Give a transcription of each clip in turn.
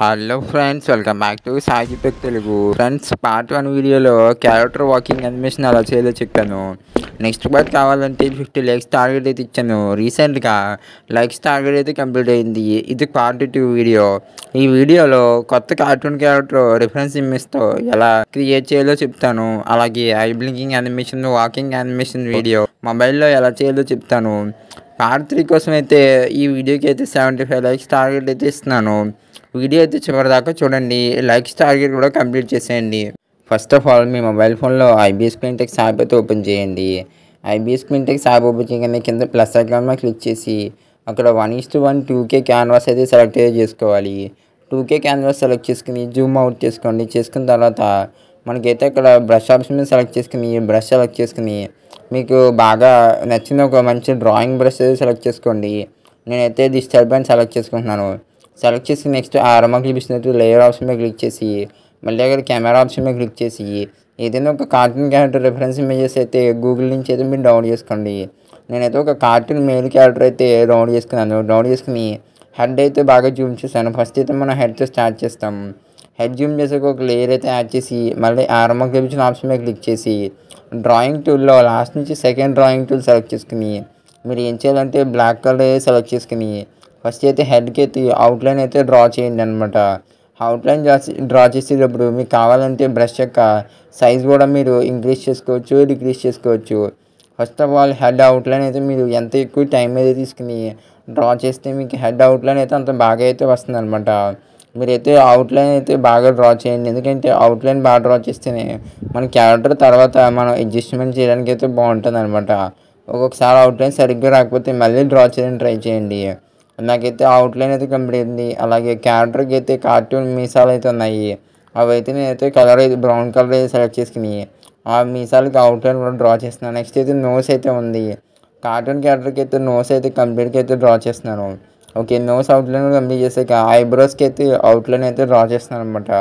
Hello friends, welcome back to Sai Pek Telugu. Friends, part 1 వీడియోలో character walking animation ఎలా చేయాలో చెప్పాను. నెక్స్ట్ పార్ట్ కావాలంటే 50 లైక్స్ టార్గెట్ అయితే ఇచ్చాను. రీసెంట్గా లైక్స్ టార్గెట్ అయితే కంప్లీట్ అయింది. ఇది పార్ట్ 2 వీడియో. ఈ వీడియోలో కొత్త కార్టూన్ క్యారెక్టర్ రిఫరెన్స్ ఇమేజ్తో ఎలా క్రియేట్ చేయాలో చెప్తాను. అలాగే I blinking animation, walking animation video మొబైల్లో ఎలా చేయాలో చెప్తాను. పార్ట్ 3 కోసం అయితే ఈ వీడియోకి అయితే 75 లైక్స్ టార్గెట్ అయితే ఇస్తున్నాను. వీడియో అయితే చివరిదాకా చూడండి. లైక్స్ టార్గెట్ కూడా కంప్లీట్ చేసేయండి. First of all me mobile ఫోన్లో ఐబీఎస్ క్లీన్టెక్స్ యాప్ అయితే ఓపెన్ చేయండి. ఐబీఎస్ క్లీన్టెక్స్ యాప్ ఓపెన్ చేయగానే కింద ప్లస్ ఐకాన్ మీద క్లిక్ చేసి అక్కడ 1:1 2K క్యాన్వాస్ అయితే సెలెక్ట్ చేసుకోవాలి. 2K క్యాన్వాస్ సెలెక్ట్ చేసుకుని జూమ్ అవుట్ చేసుకోండి. చేసుకున్న తర్వాత మనకైతే అక్కడ బ్రష్ ఆప్షన్ మీద సెలెక్ట్ చేసుకుని బ్రష్ సెలెక్ట్ చేసుకుని మీకు బాగా నచ్చిన ఒక మంచి డ్రాయింగ్ బ్రష్ అయితే సెలెక్ట్ చేసుకోండి. నేనైతే డిజిటల్ పెన్ సెలెక్ట్ చేసుకుంటున్నాను. సెలెక్ట్ చేసి నెక్స్ట్ ఆరమ చూపిస్తున్నట్టు లేయర్ ఆప్షన్ మీద క్లిక్ చేసి మళ్ళీ అక్కడ కెమెరా ఆప్షన్ మీద క్లిక్ చేసి ఏదైనా ఒక కార్టూన్ క్యారెక్టర్ రిఫరెన్స్ ఇమేజెస్ అయితే గూగుల్ నుంచి అయితే మీరు డౌన్లోడ్ చేసుకోండి. నేనైతే ఒక కార్టూన్ మెయిల్ క్యారెక్టర్ అయితే డౌన్లోడ్ చేసుకున్నాను. డౌన్లోడ్ చేసుకుని హెడ్ అయితే బాగా జూమ్ చేశాను. ఫస్ట్ అయితే మనం హెడ్తో స్టార్ట్ చేస్తాం. హెడ్ జూమ్ చేసాక ఒక లేయర్ అయితే యాడ్ చేసి మళ్ళీ ఆరమ చూపించిన ఆప్షన్ మీద క్లిక్ చేసి డ్రాయింగ్ టూల్లో లాస్ట్ నుంచి సెకండ్ డ్రాయింగ్ టూల్ సెలెక్ట్ చేసుకుని మీరు ఏం చేయాలంటే బ్లాక్ కలర్ సెలెక్ట్ చేసుకుని ఫస్ట్ అయితే హెడ్కి అయితే అవుట్లైన్ అయితే డ్రా చేయండి అనమాట. అవుట్లైన్ డ్రా చేసేటప్పుడు మీకు కావాలంటే బ్రష్ యొక్క సైజ్ కూడా మీరు ఇంక్రీజ్ చేసుకోవచ్చు, డిక్రీజ్ చేసుకోవచ్చు. First of all head outline అయితే మీరు ఎంత ఎక్కువ టైం అయితే తీసుకుని డ్రా చేస్తే మీకు హెడ్ అవుట్లైన్ అయితే అంత బాగా అయితే వస్తుంది అనమాట. మీరైతే అవుట్లైన్ అయితే బాగా డ్రా చేయండి. ఎందుకంటే అవుట్లైన్ బాగా డ్రా చేస్తేనే మన క్యారెక్టర్ తర్వాత మనం అడ్జస్ట్మెంట్ చేయడానికి అయితే బాగుంటుంది అనమాట. ఒక్కొక్కసారి అవుట్లైన్ సరిగ్గా రాకపోతే మళ్ళీ డ్రా చేయడానికి ట్రై చేయండి. నాకైతే అవుట్లైన్ అయితే కంప్లీట్ అయింది. అలాగే క్యారెక్టర్కి అయితే కార్టూన్ మీసాలు అయితే ఉన్నాయి. అవి అయితే నేనైతే కలర్ అయితే బ్రౌన్ కలర్ అయితే సెలెక్ట్ చేసుకుని ఆ మీసాలకి అవుట్లైన్ కూడా డ్రా చేస్తున్నాను. నెక్స్ట్ అయితే నోస్ అయితే ఉంది. కార్టూన్ క్యారెక్టర్కి అయితే నోస్ అయితే కంప్లీట్గా అయితే డ్రా చేస్తున్నాను. ఓకే, నోస్ అవుట్లైన్ కూడా కంప్లీట్ చేసాక ఐబ్రోస్కి అయితే అవుట్లైన్ అయితే డ్రా చేస్తున్నాను అనమాట.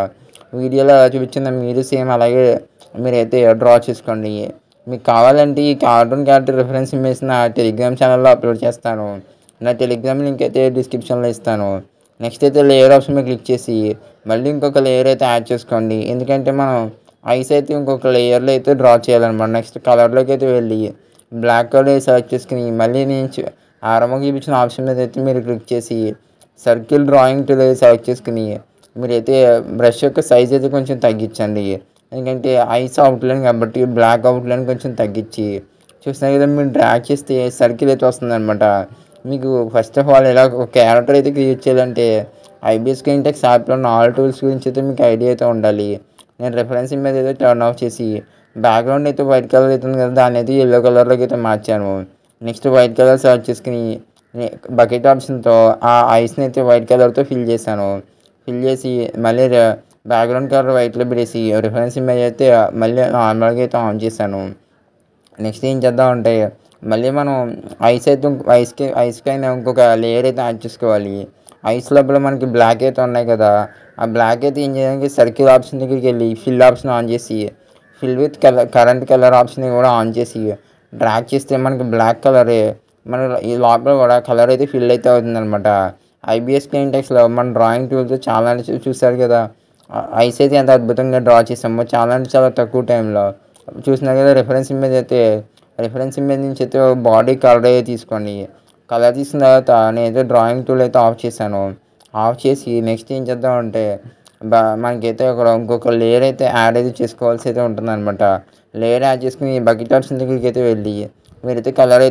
వీడియోలో చూపించిన మీరు సేమ్ అలాగే మీరైతే డ్రా చేసుకోండి. మీకు కావాలంటే ఈ కార్టూన్ క్యారెక్టర్ రిఫరెన్స్ ఇమేజ్ నా టెలిగ్రామ్ ఛానల్లో అప్లోడ్ చేస్తాను. నా టెలిగ్రామ్ లింక్ అయితే డిస్క్రిప్షన్లో ఇస్తాను. నెక్స్ట్ అయితే లేయర్ ఆప్షన్ మీద క్లిక్ చేసి మళ్ళీ ఇంకొక లేయర్ అయితే యాడ్ చేసుకోండి. ఎందుకంటే మనం ఐస్ అయితే ఇంకొక లేయర్లో అయితే డ్రా చేయాలన్నమాట. నెక్స్ట్ కలర్లోకి అయితే వెళ్ళి బ్లాక్ కలర్ సెలెక్ట్ చేసుకుని మళ్ళీ నేను ఆరమకి చూపించిన ఆప్షన్ మీద అయితే మీరు క్లిక్ చేసి సర్కిల్ డ్రాయింగ్ టూల్ అయితే సెలెక్ట్ చేసుకుని మీరైతే బ్రష్ యొక్క సైజ్ అయితే కొంచెం తగ్గించండి. ఎందుకంటే ఐస్ అవుట్లైన్ కాబట్టి బ్లాక్ అవుట్లైన్ కొంచెం తగ్గించి చూస్తున్నారు కదా, మీరు డ్రాగ్ చేస్తే సర్కిల్ అయితే వస్తుంది అనమాట. మీకు ఫస్ట్ ఆఫ్ ఆల్ ఇలా ఒక క్యారెక్టర్ అయితే క్రియేట్ చేయాలంటే ఐబీఎస్ క్లీన్టెక్స్ యాప్లో ఆల్ టూల్స్ గురించి అయితే మీకు ఐడియా అయితే ఉండాలి. నేను రిఫరెన్స్ ఇమేజ్ అయితే టర్న్ ఆఫ్ చేసి బ్యాక్గ్రౌండ్ అయితే వైట్ కలర్ అవుతుంది కదా, దాన్ని అయితే ఎల్లో కలర్లోకి అయితే మార్చాను. నెక్స్ట్ వైట్ కలర్ సెలెక్ట్ చేసుకుని బకెట్ ఆప్షన్తో ఆ ఐస్ని అయితే వైట్ కలర్తో ఫిల్ చేశాను. ఫిల్ చేసి మళ్ళీ బ్యాక్గ్రౌండ్ కలర్ వైట్లో పెట్టేసి రిఫరెన్స్ ఇమేజ్ అయితే మళ్ళీ నార్మల్గా అయితే ఆన్ చేశాను. నెక్స్ట్ ఏం చేద్దామంటే మళ్ళీ మనం ఐస్ అయితే ఐస్కైనా ఇంకొక లేయర్ అయితే యాడ్ చేసుకోవాలి. ఐస్ లోపల మనకి బ్లాక్ అయితే ఉన్నాయి కదా, ఆ బ్లాక్ అయితే ఏం చేయడానికి సర్కిల్ ఆప్షన్ దగ్గరికి వెళ్ళి ఫిల్ ఆప్షన్ ఆన్ చేసి fill with current colour option కూడా ఆన్ చేసి డ్రాగ్ చేస్తే మనకి బ్లాక్ కలరే మన ఈ లోపల కూడా కలర్ అయితే ఫిల్ అయితే అవుతుంది అనమాట. ఐబీఎస్ క్లీన్టెక్స్లో మన డ్రాయింగ్ టూల్తో చాలా చూసారు కదా, ఐస్ అయితే ఎంత అద్భుతంగా డ్రా చేసామో చాలా అంటే చాలా తక్కువ టైంలో చూసినారు కదా. రిఫరెన్స్ ఇమేజ్ నుంచి అయితే బాడీ కలర్ అయితే తీసుకోండి. కలర్ తీసిన తర్వాత నేనైతే డ్రాయింగ్ టూల్ అయితే ఆఫ్ చేశాను. ఆఫ్ చేసి నెక్స్ట్ ఏం చేద్దామంటే మనకైతే అక్కడ ఇంకొక లేయర్ అయితే యాడ్ అయితే చేసుకోవాల్సి అయితే ఉంటుందన్నమాట. లేయర్ యాడ్ చేసుకుని బకెట్ ఆప్షన్ దగ్గరికి అయితే వెళ్ళి మీరైతే కలర్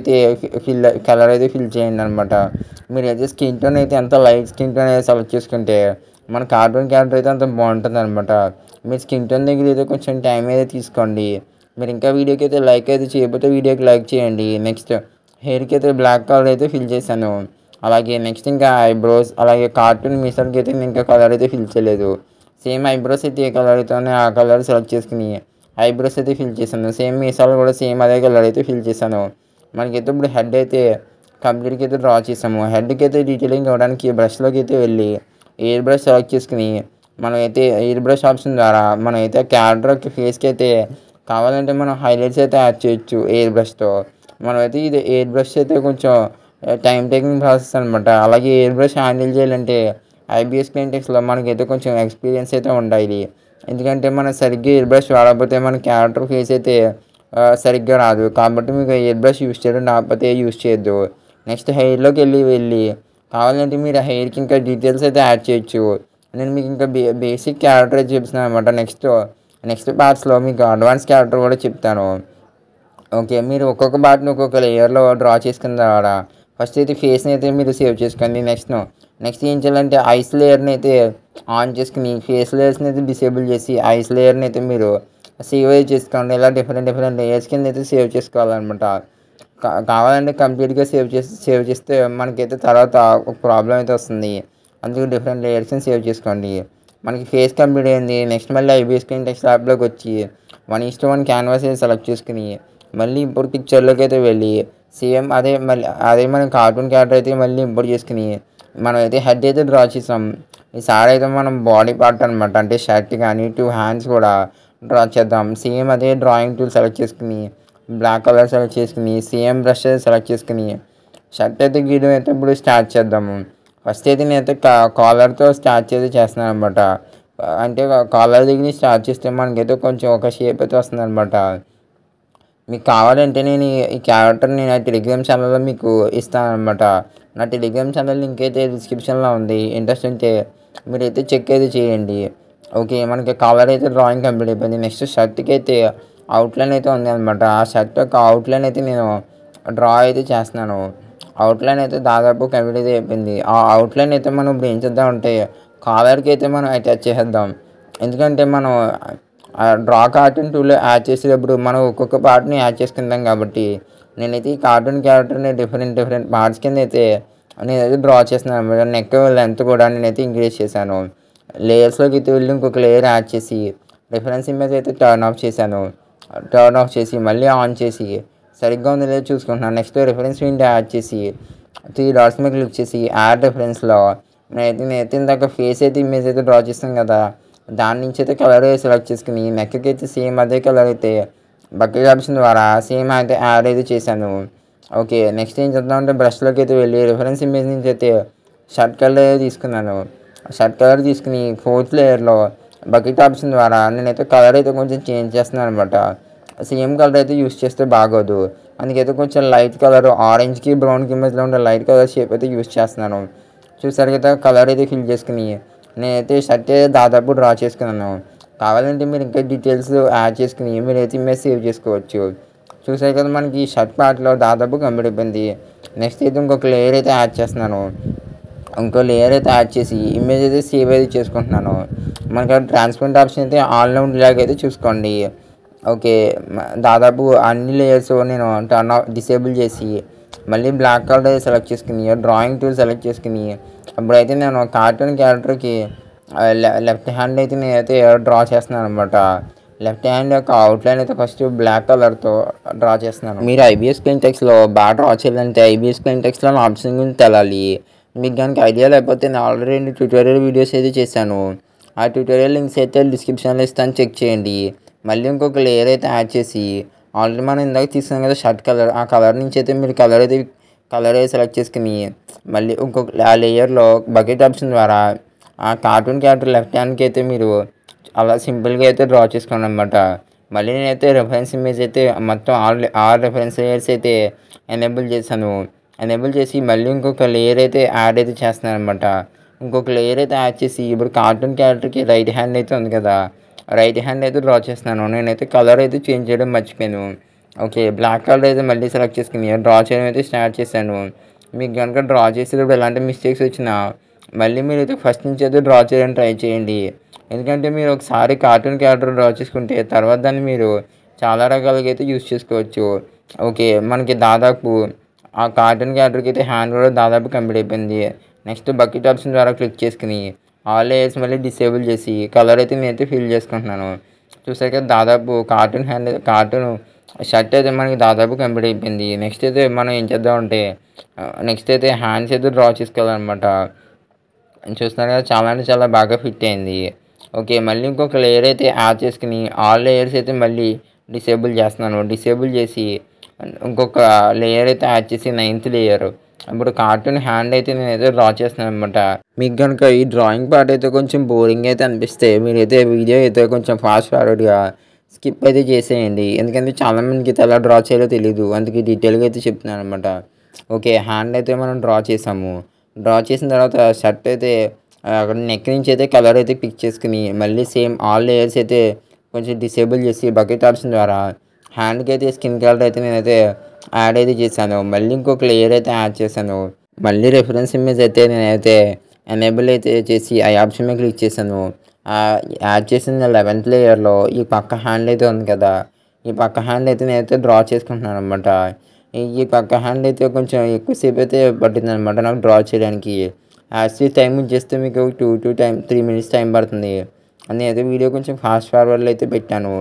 అయితే ఫిల్ చేయండి అనమాట. మీరైతే స్కిన్ టోన్ అయితే ఎంత లైట్ స్కిన్ టోన్ అయితే సెలెక్ట్ చేసుకుంటే మన కార్టూన్ క్యారెక్టర్ అయితే అంత బాగుంటుంది అనమాట. మీరు స్కిన్ టోన్ దగ్గర అయితే కొంచెం టైం అయితే తీసుకోండి. మీరు ఇంకా వీడియోకి అయితే లైక్ అయితే చేయకపోతే వీడియోకి లైక్ చేయండి. నెక్స్ట్ హెయిర్కి అయితే బ్లాక్ కలర్ అయితే ఫిల్ చేశాను. అలాగే నెక్స్ట్ ఇంకా ఐబ్రోస్ అలాగే కార్టూన్ మీసాలకి అయితే నేను ఇంకా కలర్ అయితే ఫిల్ చేయలేదు. సేమ్ ఐబ్రోస్ అయితే ఏ కలర్ అయితే ఆ కలర్ సెలెక్ట్ చేసుకుని ఐబ్రోస్ అయితే ఫిల్ చేశాను. సేమ్ మీసాలు కూడా సేమ్ అదే కలర్ అయితే ఫిల్ చేశాను. మనకైతే ఇప్పుడు హెడ్ అయితే కంప్లీట్గా అయితే డ్రా చేసాము. హెడ్కి అయితే డీటెయిలింగ్ ఇవ్వడానికి బ్రష్లోకి అయితే వెళ్ళి ఎయిర్ బ్రష్ సెలెక్ట్ చేసుకుని మనమైతే ఎయిర్ బ్రష్ ఆప్షన్ ద్వారా మనమైతే క్యారెక్టర్ ఫేస్కి అయితే కావాలంటే మనం హైలైట్స్ అయితే యాడ్ చేయొచ్చు ఎయిర్ బ్రష్తో. మనమైతే ఇది ఎయిర్ బ్రష్ అయితే కొంచెం టైం టేకింగ్ ప్రాసెస్ అనమాట. అలాగే ఎయిర్ బ్రష్ హ్యాండిల్ చేయాలంటే ఐబీఎస్ క్లింటెక్స్లో మనకైతే కొంచెం ఎక్స్పీరియన్స్ అయితే ఉండాలి. ఎందుకంటే మనం సరిగ్గా ఇయర్ బ్రష్ వాడకపోతే మన క్యారెక్టర్ ఫేస్ అయితే సరిగ్గా రాదు. కాబట్టి మీకు ఇయర్ బ్రష్ యూస్ చేయడం రాకపోతే యూస్ చేయొద్దు. నెక్స్ట్ హెయిర్లోకి వెళ్ళి కావాలంటే మీరు ఆ హెయిర్కి ఇంకా డీటెయిల్స్ అయితే యాడ్ చేయొచ్చు. నేను మీకు ఇంకా బేసిక్ క్యారెక్టర్ అయితే చెప్తున్నాను అనమాట. నెక్స్ట్ పార్ట్స్లో మీకు అడ్వాన్స్ క్యారెక్టర్ కూడా చెప్తాను. ఓకే, మీరు ఒక్కొక్క పార్ట్ని ఒక్కొక్క లేయర్లో డ్రా చేసుకున్న తర్వాత ఫస్ట్ అయితే ఫేస్ని అయితే మీరు సేవ్ చేసుకోండి. నెక్స్ట్ ఏం చేయాలంటే ఐస్ లేయర్ని అయితే ఆన్ చేసుకుని ఫేస్ లేయర్స్ని అయితే డిసేబుల్ చేసి ఐస్ లేయర్ని అయితే మీరు సేవ్ అయితే చేసుకోండి. ఇలా డిఫరెంట్ లేయర్స్ కింద అయితే సేవ్ చేసుకోవాలన్నమాట. కావాలంటే కంప్లీట్గా సేవ్ చేస్తే మనకైతే తర్వాత ఒక ప్రాబ్లం అయితే వస్తుంది. అందుకు డిఫరెంట్ లేయర్స్ని సేవ్ చేసుకోండి. మనకి ఫేస్ కంప్లీట్ అయింది. నెక్స్ట్ మళ్ళీ ఐబీఎస్ క్లింటెక్స్ యాప్లోకి వచ్చి 1:1 క్యాన్వాస్ అయితే సెలెక్ట్ చేసుకుని మళ్ళీ ఇంపోర్ట్ పిక్చర్లోకి అయితే వెళ్ళి సేమ్ అదే మనం కార్టూన్ క్యారెక్టర్ అయితే మళ్ళీ ఇంపోర్ట్ చేసుకుని మనం అయితే హెడ్ అయితే డ్రా చేసాం. ఈసారి అయితే మనం బాడీ పార్ట్ అనమాట, అంటే షర్ట్ కానీ 2 హ్యాండ్స్ కూడా డ్రా చేద్దాం. సేమ్ అదే డ్రాయింగ్ టూల్ సెలెక్ట్ చేసుకుని బ్లాక్ కలర్ సెలెక్ట్ చేసుకుని సేమ్ బ్రష్ సెలెక్ట్ చేసుకుని షర్ట్ అయితే గీయడం అయితే ఇప్పుడు స్టార్ట్ చేద్దాము. ఫస్ట్ అయితే నేనైతే కాలర్తో స్టార్ట్ చేస్తున్నాను అనమాట. అంటే కాలర్ దగ్గర స్టార్ట్ చేస్తే మనకైతే కొంచెం ఒక షేప్ అయితే వస్తుంది అనమాట. మీకు కావాలంటే నేను ఈ క్యారెక్టర్ని నా టెలిగ్రామ్ ఛానల్లో మీకు ఇస్తాను అనమాట. నా టెలిగ్రామ్ ఛానల్ లింక్ అయితే డిస్క్రిప్షన్లో ఉంది. ఇంట్రెస్ట్ ఉంటే మీరైతే చెక్ అయితే చేయండి. ఓకే, మనకి కలర్ అయితే డ్రాయింగ్ కంప్లీట్ అయిపోయింది. నెక్స్ట్ షర్ట్కి అయితే అవుట్లైన్ అయితే ఉంది అనమాట. ఆ షర్ట్ యొక్క అవుట్లైన్ అయితే నేను డ్రా అయితే చేస్తున్నాను. అవుట్లైన్ అయితే దాదాపు కంప్లీట్ అయితే అయిపోయింది. ఆ అవుట్లైన్ అయితే మనం ఇప్పుడు ఏం చేద్దామంటే కాలర్కి అయితే మనం అటాచ్ చేసేద్దాం. ఎందుకంటే మనం డ్రా కార్టూన్ టూల్ యాడ్ చేసేటప్పుడు మనం ఒక్కొక్క పార్ట్ని యాడ్ చేసుకుంటాం కాబట్టి నేనైతే ఈ కార్టూన్ క్యారెక్టర్ని డిఫరెంట్ పార్ట్స్ కింద అయితే నేనైతే డ్రా చేస్తున్నాను అనమాట. నెక్ లెంత్ కూడా నేనైతే ఇంక్రీజ్ చేశాను. లేయర్స్లోకి అయితే వెళ్ళి ఇంకొక లేయర్ యాడ్ చేసి రిఫరెన్స్ ఇమేజ్ అయితే టర్న్ ఆఫ్ చేసి మళ్ళీ ఆన్ చేసి సరిగ్గా ఉందో లేదో చూసుకుంటున్నాను. నెక్స్ట్ రిఫరెన్స్ విండో యాడ్ చేసి 3 డాట్స్ మీద క్లిక్ చేసి యాడ్ రిఫరెన్స్లో నేనైతే ఇందాక ఫేస్ అయితే ఇమేజ్ అయితే డ్రా చేస్తాం కదా, దాని నుంచి అయితే కలర్ సెలెక్ట్ చేసుకుని నెక్కి అయితే సేమ్ అదే కలర్ అయితే బకెట్ ఆప్షన్ ద్వారా సేమ్ అయితే యాడ్ అయితే చేశాను. ఓకే, నెక్స్ట్ ఏం చేద్దామంటే బ్రష్లోకి అయితే వెళ్ళి రిఫరెన్స్ ఇమేజ్ నుంచి అయితే షర్ట్ కలర్ అయితే తీసుకున్నాను. షర్ట్ కలర్ తీసుకుని 4th లేయర్లో బకెట్ ఆప్షన్ ద్వారా నేనైతే కలర్ అయితే కొంచెం చేంజ్ చేస్తున్నాను అనమాట. సేమ్ కలర్ అయితే యూస్ చేస్తే బాగోదు. అందుకైతే కొంచెం లైట్ కలర్ ఆరెంజ్కి బ్రౌన్కి ఇమేజ్లో ఉండే లైట్ కలర్ షేప్ అయితే యూస్ చేస్తున్నాను. చూసారు కదా, కలర్ అయితే ఫిల్ చేసుకుని నేనైతే షర్ట్ దాదాపు డ్రా చేసుకున్నాను. కావాలంటే మీరు ఇంకా డీటెయిల్స్ యాడ్ చేసుకుని మీరైతే ఇమేజ్ సేవ్ చేసుకోవచ్చు. చూసారు కదా, మనకి షర్ట్ పార్ట్లో దాదాపు కంప్లీట్ అయిపోయింది. నెక్స్ట్ అయితే ఇంకొక లేయర్ అయితే యాడ్ చేస్తున్నాను. ఇంకో లేయర్ అయితే యాడ్ చేసి ఇమేజ్ అయితే సేవ్ అయితే చేసుకుంటున్నాను. మనకి ట్రాన్స్పరెంట్ ఆప్షన్ అయితే ఆన్లో ఉండేలాగైతే చూసుకోండి. ఓకే, దాదాపు అన్ని లేయర్స్ నేను డిసేబుల్ చేసి మళ్ళీ బ్లాక్ కలర్ సెలెక్ట్ చేసుకుని డ్రాయింగ్ టూల్ సెలెక్ట్ చేసుకుని అప్పుడైతే నేను కార్టూన్ క్యారెక్టర్కి లెఫ్ట్ హ్యాండ్ అయితే నేనైతే డ్రా చేస్తున్నాను అనమాట. లెఫ్ట్ హ్యాండ్ యొక్క అవుట్లైన్ అయితే ఫస్ట్ బ్లాక్ కలర్తో డ్రా చేస్తున్నాను. మీరు ఐబీఎస్ క్లింటెక్స్లో బాగా డ్రా చేయాలంటే ఐబీఎస్ క్లింటెక్స్లో ఆప్షన్ గురించి తెలాలి. మీకు కనుక ఐడియా లేకపోతే నేను ఆల్రెడీ 2 ట్యూటోరియల్ వీడియోస్ అయితే చేశాను. ఆ ట్యూటోరియల్ లింక్స్ అయితే డిస్క్రిప్షన్లో ఇస్తాను, చెక్ చేయండి. మళ్ళీ ఇంకొక లేయర్ అయితే యాడ్ చేసి ఆల్రెడీ మనం ఇందాక తీసుకున్నాం కదా షర్ట్ కలర్, ఆ కలర్ నుంచి అయితే మీరు కలర్ అయితే సెలెక్ట్ చేసుకుని మళ్ళీ ఇంకొక ఆ లేయర్లో బకెట్ ఆప్షన్ ద్వారా ఆ కార్టూన్ క్యారెక్టర్ లెఫ్ట్ హ్యాండ్కి అయితే మీరు అలా సింపుల్గా అయితే డ్రా చేసుకోండి అనమాట. మళ్ళీ నేనైతే రెఫరెన్స్ ఇమేజ్ అయితే మొత్తం ఆల్ రెఫరెన్స్ లేయర్స్ అయితే ఎనేబుల్ చేసి మళ్ళీ ఇంకొక లేయర్ అయితే యాడ్ అయితే చేస్తున్నాను అనమాట. ఇంకొక లేయర్ అయితే యాడ్ చేసి ఇప్పుడు కార్టూన్ క్యారెక్టర్కి రైట్ హ్యాండ్ అయితే ఉంది కదా, రైట్ హ్యాండ్ అయితే డ్రా చేస్తున్నాను. నేనైతే కలర్ అయితే చేంజ్ చేయడం మర్చిపోయాను. ఓకే, బ్లాక్ కలర్ అయితే మళ్ళీ సెలెక్ట్ చేసుకుని డ్రా చేయడం అయితే స్టార్ట్ చేశాను. మీకు కనుక డ్రా చేసేటప్పుడు ఎలాంటి మిస్టేక్స్ వచ్చినా మళ్ళీ మీరు అయితే ఫస్ట్ నుంచి అయితే డ్రా చేయడానికి ట్రై చేయండి. ఎందుకంటే మీరు ఒకసారి కార్టూన్ క్యారెక్టర్ డ్రా చేసుకుంటే తర్వాత దాన్ని మీరు చాలా రకాలుగా అయితే యూస్ చేసుకోవచ్చు. ఓకే, మనకి దాదాపు ఆ కార్టూన్ క్యారెక్టర్కి అయితే హ్యాండ్ కూడా దాదాపు కంప్లీట్ అయిపోయింది. నెక్స్ట్ బకెట్ ఆప్షన్ ద్వారా క్లిక్ చేసుకుని ఆల్ లేయర్స్ మళ్ళీ డిసేబుల్ చేసి కలర్ అయితే నేనైతే ఫిల్ చేసుకుంటున్నాను. చూసాక దాదాపు కార్టూన్ షర్ట్ అయితే మనకి దాదాపు కంప్లీట్ అయిపోయింది. నెక్స్ట్ అయితే మనం ఏం చేద్దామంటే నెక్స్ట్ అయితే హ్యాండ్స్ అయితే డ్రా చేసుకోవాలన్నమాట. చూస్తున్నారు కదా, చాలా అంటే చాలా బాగా ఫిట్ అయింది. ఓకే, మళ్ళీ ఇంకొక లేయర్ అయితే యాడ్ చేసుకుని ఆల్ లేయర్స్ అయితే మళ్ళీ డిసేబుల్ చేస్తున్నాను. డిసేబుల్ చేసి ఇంకొక లేయర్ అయితే యాడ్ చేసి 9th లేయర్ ఇప్పుడు కార్టూన్ హ్యాండ్ అయితే నేనైతే డ్రా చేస్తున్నాను అనమాట. మీకు కనుక ఈ డ్రాయింగ్ పార్ట్ అయితే కొంచెం బోరింగ్ అయితే అనిపిస్తే మీరైతే వీడియో అయితే కొంచెం ఫాస్ట్ ఫార్వర్డ్గా స్కిప్ అయితే చేసేయండి. ఎందుకంటే చాలామందికి అయితే ఎలా డ్రా చేయాలో తెలీదు. అందుకే డీటెయిల్గా అయితే చెప్తున్నాను అనమాట. ఓకే, హ్యాండ్ అయితే మనం డ్రా చేసాము. డ్రా చేసిన తర్వాత షర్ట్ అయితే అక్కడ నెక్ నుంచి అయితే కలర్ అయితే పిక్ చేసుకుని మళ్ళీ సేమ్ ఆల్ లేయర్స్ అయితే కొంచెం డిసేబుల్ చేసి బకెట్ ఆప్షన్ ద్వారా హ్యాండ్కి అయితే స్కిన్ కలర్ అయితే నేనైతే యాడ్ అయితే చేశాను. మళ్ళీ ఇంకొక లేయర్ అయితే యాడ్ చేశాను. మళ్ళీ రెఫరెన్స్ ఇమేజ్ అయితే నేనైతే ఎనేబుల్ అయితే చేసి ఆ ఆప్షన్ మీద క్లిక్ చేశాను. యాడ్ చేసిన 11th లేయర్లో ఈ పక్క హ్యాండ్ అయితే ఉంది కదా, ఈ పక్క హ్యాండ్ అయితే నేనైతే డ్రా చేసుకుంటున్నాను అనమాట. ఈ పక్క హ్యాండ్ అయితే కొంచెం ఎక్కువసేపు అయితే పట్టింది అనమాట నాకు డ్రా చేయడానికి. యాక్చువల్లీ టైం చేస్తే మీకు 3 మినిట్స్ టైం పడుతుంది. నేనైతే వీడియో కొంచెం ఫాస్ట్ ఫార్వర్డ్లో అయితే పెట్టాను.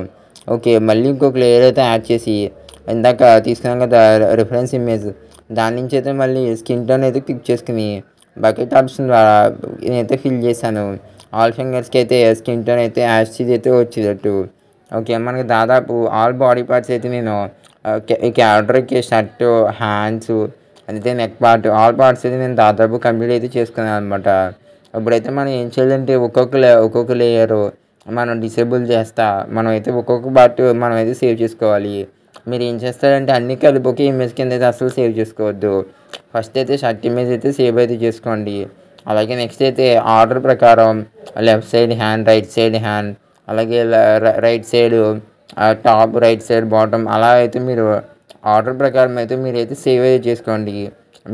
ఓకే, మళ్ళీ ఇంకొక లేయర్ అయితే యాడ్ చేసి ఇందాక తీసుకున్నాం కదా రిఫరెన్స్ ఇమేజ్, దాని నుంచి అయితే మళ్ళీ స్కిన్ టోన్ అయితే క్లిక్ చేసుకుని బకెట్ ఆప్షన్ ద్వారా నేనైతే ఫిల్ చేశాను. ఆల్ ఫింగర్స్కి అయితే స్కిన్ టోన్ అయితే యాష్ అయితే వచ్చేటట్టు. ఓకే, మనకి దాదాపు ఆల్ బాడీ పార్ట్స్ అయితే నేను ఈ క్యారెక్టర్కి షర్టు, హ్యాండ్స్, అయితే నెక్ పార్ట్, ఆల్ పార్ట్స్ అయితే నేను దాదాపు కంప్లీట్ అయితే చేసుకున్నాను అనమాట. ఇప్పుడైతే మనం ఏం చేయాలంటే ఒక్కొక్క లేయరు మనం డిసేబుల్ చేస్తా మనం అయితే ఒక్కొక్క పార్ట్ మనం అయితే సేవ్ చేసుకోవాలి. మీరు ఏం చేస్తారంటే అన్ని కలిపి ఒకే ఇమేజ్ కింద అయితే అసలు సేవ్ చేసుకోవద్దు. ఫస్ట్ అయితే షర్ట్ ఇమేజ్ అయితే సేవ్ అయితే చేసుకోండి. అలాగే నెక్స్ట్ అయితే ఆర్డర్ ప్రకారం left side hand, right side hand, అలాగే right side top, right side bottom, అలా అయితే మీరు ఆర్డర్ ప్రకారం అయితే మీరైతే సేవ్ అయితే చేసుకోండి.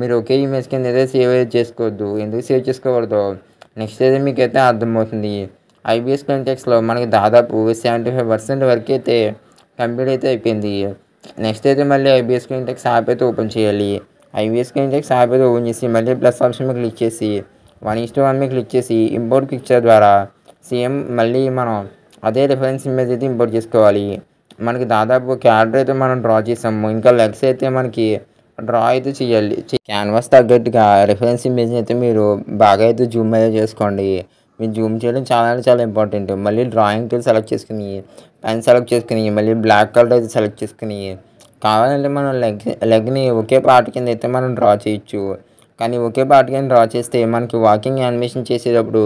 మీరు ఒకే ఇమేజ్ కింద అయితే సేవ్ అయితే చేసుకోవద్దు. ఎందుకు సేవ్ చేసుకోకూడదు నెక్స్ట్ అయితే మీకైతే అర్థమవుతుంది. ఐబిఎస్ కాంటాక్ట్స్లో మనకి దాదాపు 75% వరకు అయితే కంప్లీట్ అయితే అయిపోయింది. నెక్స్ట్ అయితే మళ్ళీ ఐబిఎస్ కాంటాక్ట్స్ యాప్ అయితే ఓపెన్ చేయాలి. ఐబిఎస్ కాంటాక్ట్స్ యాప్ అయితే ఓపెన్ చేసి మళ్ళీ ప్లస్ ఆప్షన్ మీద క్లిక్ చేసి 1:1 మీద క్లిక్ చేసి ఇంపోర్ట్ పిక్చర్ ద్వారా సేమ్ మళ్ళీ మనం అదే రిఫరెన్స్ ఇమేజ్ అయితే ఇంపోర్ట్ చేసుకోవాలి. మనకి దాదాపు క్యారెక్టర్ అయితే మనం డ్రా చేసాము. ఇంకా లెగ్స్ అయితే మనకి డ్రా అయితే చేయాలి. క్యాన్వాస్ తగ్గట్టుగా రిఫరెన్స్ ఇమేజ్ అయితే మీరు బాగా అయితే జూమ్ అయితే చేసుకోండి. మీరు జూమ్ చేయడం చాలా ఇంపార్టెంట్. మళ్ళీ డ్రాయింగ్ టూల్ సెలెక్ట్ చేసుకుని పెన్ సెలెక్ట్ చేసుకుని మళ్ళీ బ్లాక్ కలర్ అయితే సెలెక్ట్ చేసుకుని కావాలంటే మనం లెగ్ని ఒకే పార్ట్ కింద అయితే మనం డ్రా చేయొచ్చు. కానీ ఒకే పార్ట్ కింద డ్రా చేస్తే మనకి వాకింగ్ యానిమేషన్ చేసేటప్పుడు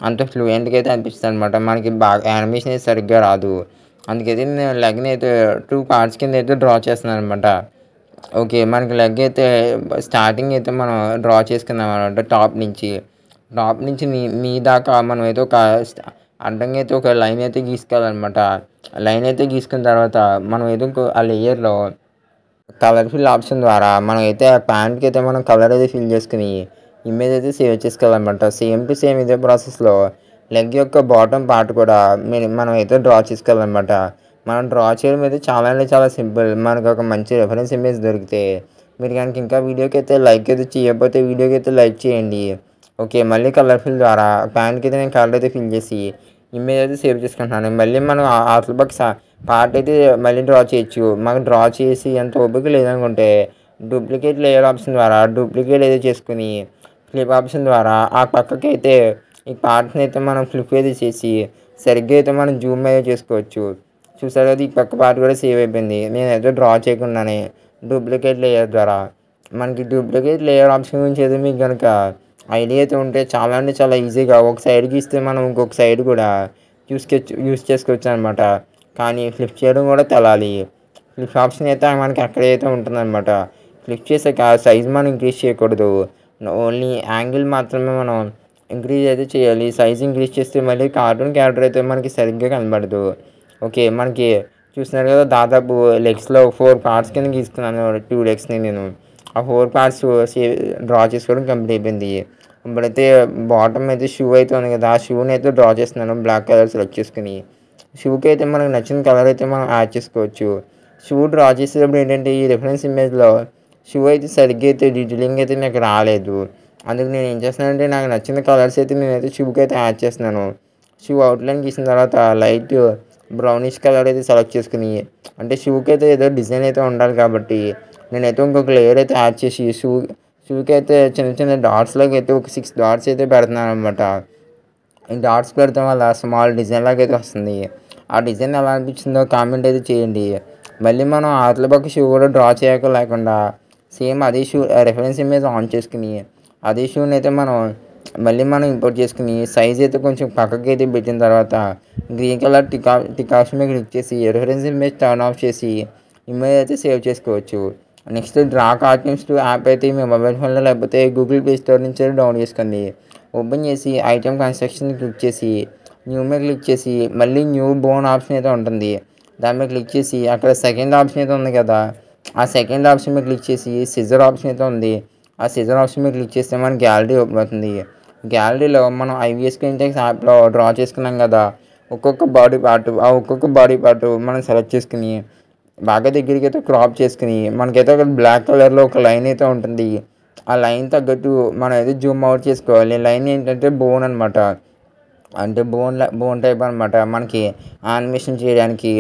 అంత ఫ్లూయెంట్గా అయితే అనిపిస్తుంది అనమాట. మనకి బాగా యానిమేషన్ అయితే సరిగ్గా రాదు. అందుకైతే నేను లెగ్ని అయితే 2 పార్ట్స్ కింద అయితే డ్రా చేస్తున్నాను అనమాట. ఓకే, మనకి లెగ్ అయితే స్టార్టింగ్ అయితే మనం డ్రా చేసుకుందాం అనమాట. టాప్ నుంచి నీ దాకా మనం అయితే ఒక అడ్డంగా అయితే ఒక లైన్ అయితే గీసుకోవాలన్నమాట. లైన్ అయితే గీసుకున్న తర్వాత మనం అయితే ఆ లేయర్లో కలర్ ఫిల్ ఆప్షన్ ద్వారా మనం అయితే ఆ ప్యాంట్కి అయితే మనం కలర్ అయితే ఫిల్ చేసుకుని ఇమేజ్ అయితే సేవ్ చేసుకోవాలన్నమాట. సేమ్ టు సేమ్ ఇదే ప్రాసెస్లో లెగ్ యొక్క బాటమ్ పార్ట్ కూడా మనం అయితే డ్రా చేసుకోవాలన్నమాట. మనం డ్రా చేయడం అయితే చాలా సింపుల్. మనకు ఒక మంచి రెఫరెన్స్ ఇమేజ్ దొరికితే మీరు కనుక ఇంకా వీడియోకి అయితే లైక్ అయితే చేయకపోతే వీడియోకి అయితే లైక్ చేయండి. ఓకే, మళ్ళీ కలర్ ఫిల్ ద్వారా ప్యాంట్కి అయితే నేను కలర్ అయితే ఫిల్ చేసి ఇమేజ్ అయితే సేవ్ చేసుకుంటున్నాను. మళ్ళీ మనం ఆటల పక్క పార్ట్ అయితే మళ్ళీ డ్రా చేయొచ్చు. మాకు డ్రా చేసి ఎంత ఓపిక లేదనుకుంటే డూప్లికేట్ లేయర్ ఆప్షన్ ద్వారా డూప్లికేట్ అయితే చేసుకుని ఫ్లిప్ ఆప్షన్ ద్వారా ఆ పక్కకి అయితే ఈ పార్ట్ని అయితే మనం ఫ్లిప్ అయితే చేసి సరిగ్గా అయితే మనం జూమ్ అయితే చేసుకోవచ్చు. చూసారు కదా, ఈ పక్క పార్ట్ కూడా సేవ్ అయిపోయింది. నేనైతే డ్రా చేయకుండానే డూప్లికేట్ లేయర్ ద్వారా. మనకి డూప్లికేట్ లేయర్ ఆప్షన్ గురించి అయితే మీకు కనుక ఐడియా అయితే ఉంటే చాలా ఈజీగా ఒక సైడ్ గీస్తే మనం ఇంకొక సైడ్ కూడా యూస్ చేసుకోవచ్చు అనమాట. కానీ ఫ్లిప్ చేయడం కూడా తెలాలి. ఫ్లిప్ ఆప్షన్ అయితే మనకి అక్కడైతే ఉంటుందన్నమాట. ఫ్లిప్ చేసాక సైజ్ మనం ఇంక్రీజ్ చేయకూడదు. ఓన్లీ యాంగిల్ మాత్రమే మనం ఇంక్రీజ్ అయితే చేయాలి. సైజ్ ఇంక్రీజ్ చేస్తే మళ్ళీ కార్టూన్ క్యారెక్టర్ అయితే మనకి సరిగ్గా కనబడదు. ఓకే, మనకి చూస్తున్నారు కదా, దాదాపు లెగ్స్లో 4 పార్ట్స్ కింద గీసుకున్నాను 2 లెగ్స్ని. నేను ఆ 4 పార్ట్స్ డ్రా చేసుకోవడం కంప్లీట్ అయిపోయింది. ఇప్పుడైతే బాటమ్ అయితే షూ అయితే ఉంది కదా, ఆ షూని అయితే డ్రా చేస్తున్నాను. బ్లాక్ కలర్ సెలెక్ట్ చేసుకుని షూకి అయితే మనకు నచ్చిన కలర్ అయితే మనం యాడ్ చేసుకోవచ్చు. షూ డ్రా చేసేటప్పుడు ఏంటంటే ఈ రిఫరెన్స్ ఇమేజ్లో షూ అయితే సరిగ్గా అయితే డీటెయిలింగ్ అయితే నాకు రాలేదు. అందుకు నేను ఏం చేస్తున్నానంటే నాకు నచ్చిన కలర్స్ అయితే నేనైతే షూకి అయితే యాడ్ చేస్తున్నాను. షూ అవుట్లైన్ గీసిన తర్వాత లైట్ బ్రౌనిష్ కలర్ అయితే సెలెక్ట్ చేసుకుని, అంటే షూకి అయితే ఏదో డిజైన్ అయితే ఉండాలి కాబట్టి నేనైతే ఇంకొక లేయర్ అయితే యాడ్ చేసి షూకి అయితే చిన్న డాట్స్ లాగా అయితే ఒక 6 డాట్స్ అయితే పెడుతున్నాను అనమాట. ఈ డాట్స్ పెడతాం వల్ల స్మాల్ డిజైన్ లాగా అయితే వస్తుంది. ఆ డిజైన్ ఎలా అనిపించిందో కామెంట్ అయితే చేయండి. మళ్ళీ మనం ఆతల పక్క షూ కూడా డ్రా చేయక లేకుండా సేమ్ అదే షూ రెఫరెన్స్ ఇమేజ్ ఆన్ చేసుకుని అదే షూని అయితే మనం ఇంపోర్ట్ చేసుకుని సైజ్ అయితే కొంచెం పక్కకి అయితే పెట్టిన తర్వాత గ్రీన్ కలర్ టిక్ ఆప్షన్ మీద క్లిక్ చేసి రెఫరెన్స్ ఇమేజ్ టర్న్ ఆఫ్ చేసి ఇమేజ్ అయితే సేవ్ చేసుకోవచ్చు. Next draw cartoons to app అయితే మీ మొబైల్ ఫోన్లో లేకపోతే గూగుల్ ప్లే స్టోర్ నుంచి డౌన్లోడ్ చేసుకోండి. ఓపెన్ చేసి ఐటమ్ కన్స్ట్రక్షన్ క్లిక్ చేసి న్యూ మీద క్లిక్ చేసి మళ్ళీ న్యూ బోన్ ఆప్షన్ అయితే ఉంటుంది. దాని మీద క్లిక్ చేసి అక్కడ సెకండ్ ఆప్షన్ అయితే ఉంది కదా, ఆ సెకండ్ ఆప్షన్ మీద క్లిక్ చేసి సిజర్ ఆప్షన్ అయితే ఉంది. ఆ సిజర్ ఆప్షన్ మీద క్లిక్ చేస్తే మన గ్యాలరీ ఓపెన్ అవుతుంది. గ్యాలరీలో మనం ఐవీఎస్ స్క్రీన్టెక్స్ యాప్లో డ్రా చేసుకున్నాం కదా, ఒక్కొక్క బాడీ పార్ట్ మనం సెలెక్ట్ చేసుకుని బాగా దగ్గరికి అయితే క్రాప్ చేసుకుని మనకైతే ఒక బ్లాక్ కలర్లో ఒక లైన్ అయితే ఉంటుంది. ఆ లైన్ తగ్గట్టు మనం అయితే జూమ్ అవుట్ చేసుకోవాలి. లైన్ ఏంటంటే బోన్ అనమాట, అంటే బోన్ టైప్ అనమాట. మనకి యానిమేషన్ చేయడానికి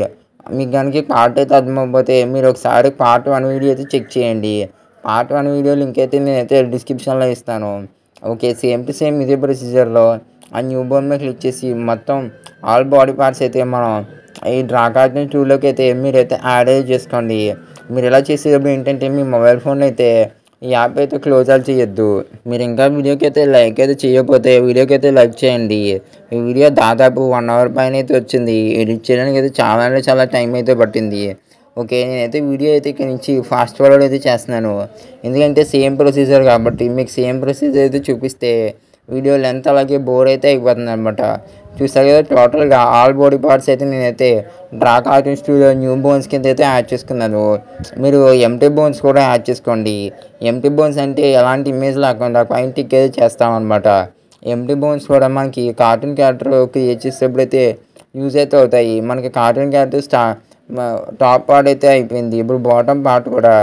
మీకు కనుక పార్ట్ అయితే అర్థమైపోతే మీరు ఒకసారి పార్ట్ 1 వీడియో అయితే చెక్ చేయండి. పార్ట్ 1 వీడియో లింక్ అయితే నేనైతే డిస్క్రిప్షన్లో ఇస్తాను. ఓకే, సేమ్ టు సేమ్ ఇదే ప్రొసీజర్లో ఆ న్యూ బోన్ మీద క్లిక్ చేసి మొత్తం ఆల్ బాడీ పార్ట్స్ అయితే మనం ఈ డ్రా కార్టూన్ టూల్లోకి అయితే మీరైతే యాడ్ అయితే చేసుకోండి. మీరు ఇలా చేసేటప్పుడు ఏంటంటే మీ మొబైల్ ఫోన్ అయితే ఈ యాప్ అయితే క్లోజ్ అవుట్ చేయొద్దు. మీరు ఇంకా వీడియోకి అయితే లైక్ అయితే చేయకపోతే వీడియోకి అయితే లైక్ చేయండి. ఈ వీడియో దాదాపు 1 అవర్ పైన అయితే వచ్చింది. ఎడిట్ చేయడానికి అయితే చాలా టైం అయితే పట్టింది. ఓకే, నేనైతే వీడియో అయితే ఇక్కడ నుంచి ఫాస్ట్ ఫార్వర్డ్ అయితే చేస్తున్నాను. ఎందుకంటే సేమ్ ప్రొసీజర్ కాబట్టి మీకు సేమ్ ప్రొసీజర్ అయితే చూపిస్తే వీడియో లెంత్ అలాగే బోర్ అయితే అయిపోతుంది అనమాట. చూసారు కదా, టోటల్గా ఆల్ బాడీ పార్ట్స్ అయితే నేనైతే draw cartoon studio new bones కింద అయితే యాడ్ చేసుకున్నాను. మీరు ఎంటీ బోన్స్ కూడా యాడ్ చేసుకోండి. ఎంటీ బోన్స్ అంటే ఎలాంటి ఇమేజ్ లేకుండా పాయింట్ టిక్ అయితే చేస్తామన్నమాట. ఎంటీ బోన్స్ కూడా మనకి కార్టూన్ క్యారెక్టర్ క్రియేట్ చేసేటప్పుడు అయితే యూజ్ అయితే అవుతాయి. మనకి కార్టూన్ క్యారెక్టర్ టాప్ పార్ట్ అయితే అయిపోయింది. ఇప్పుడు బాటమ్ పార్ట్ కూడా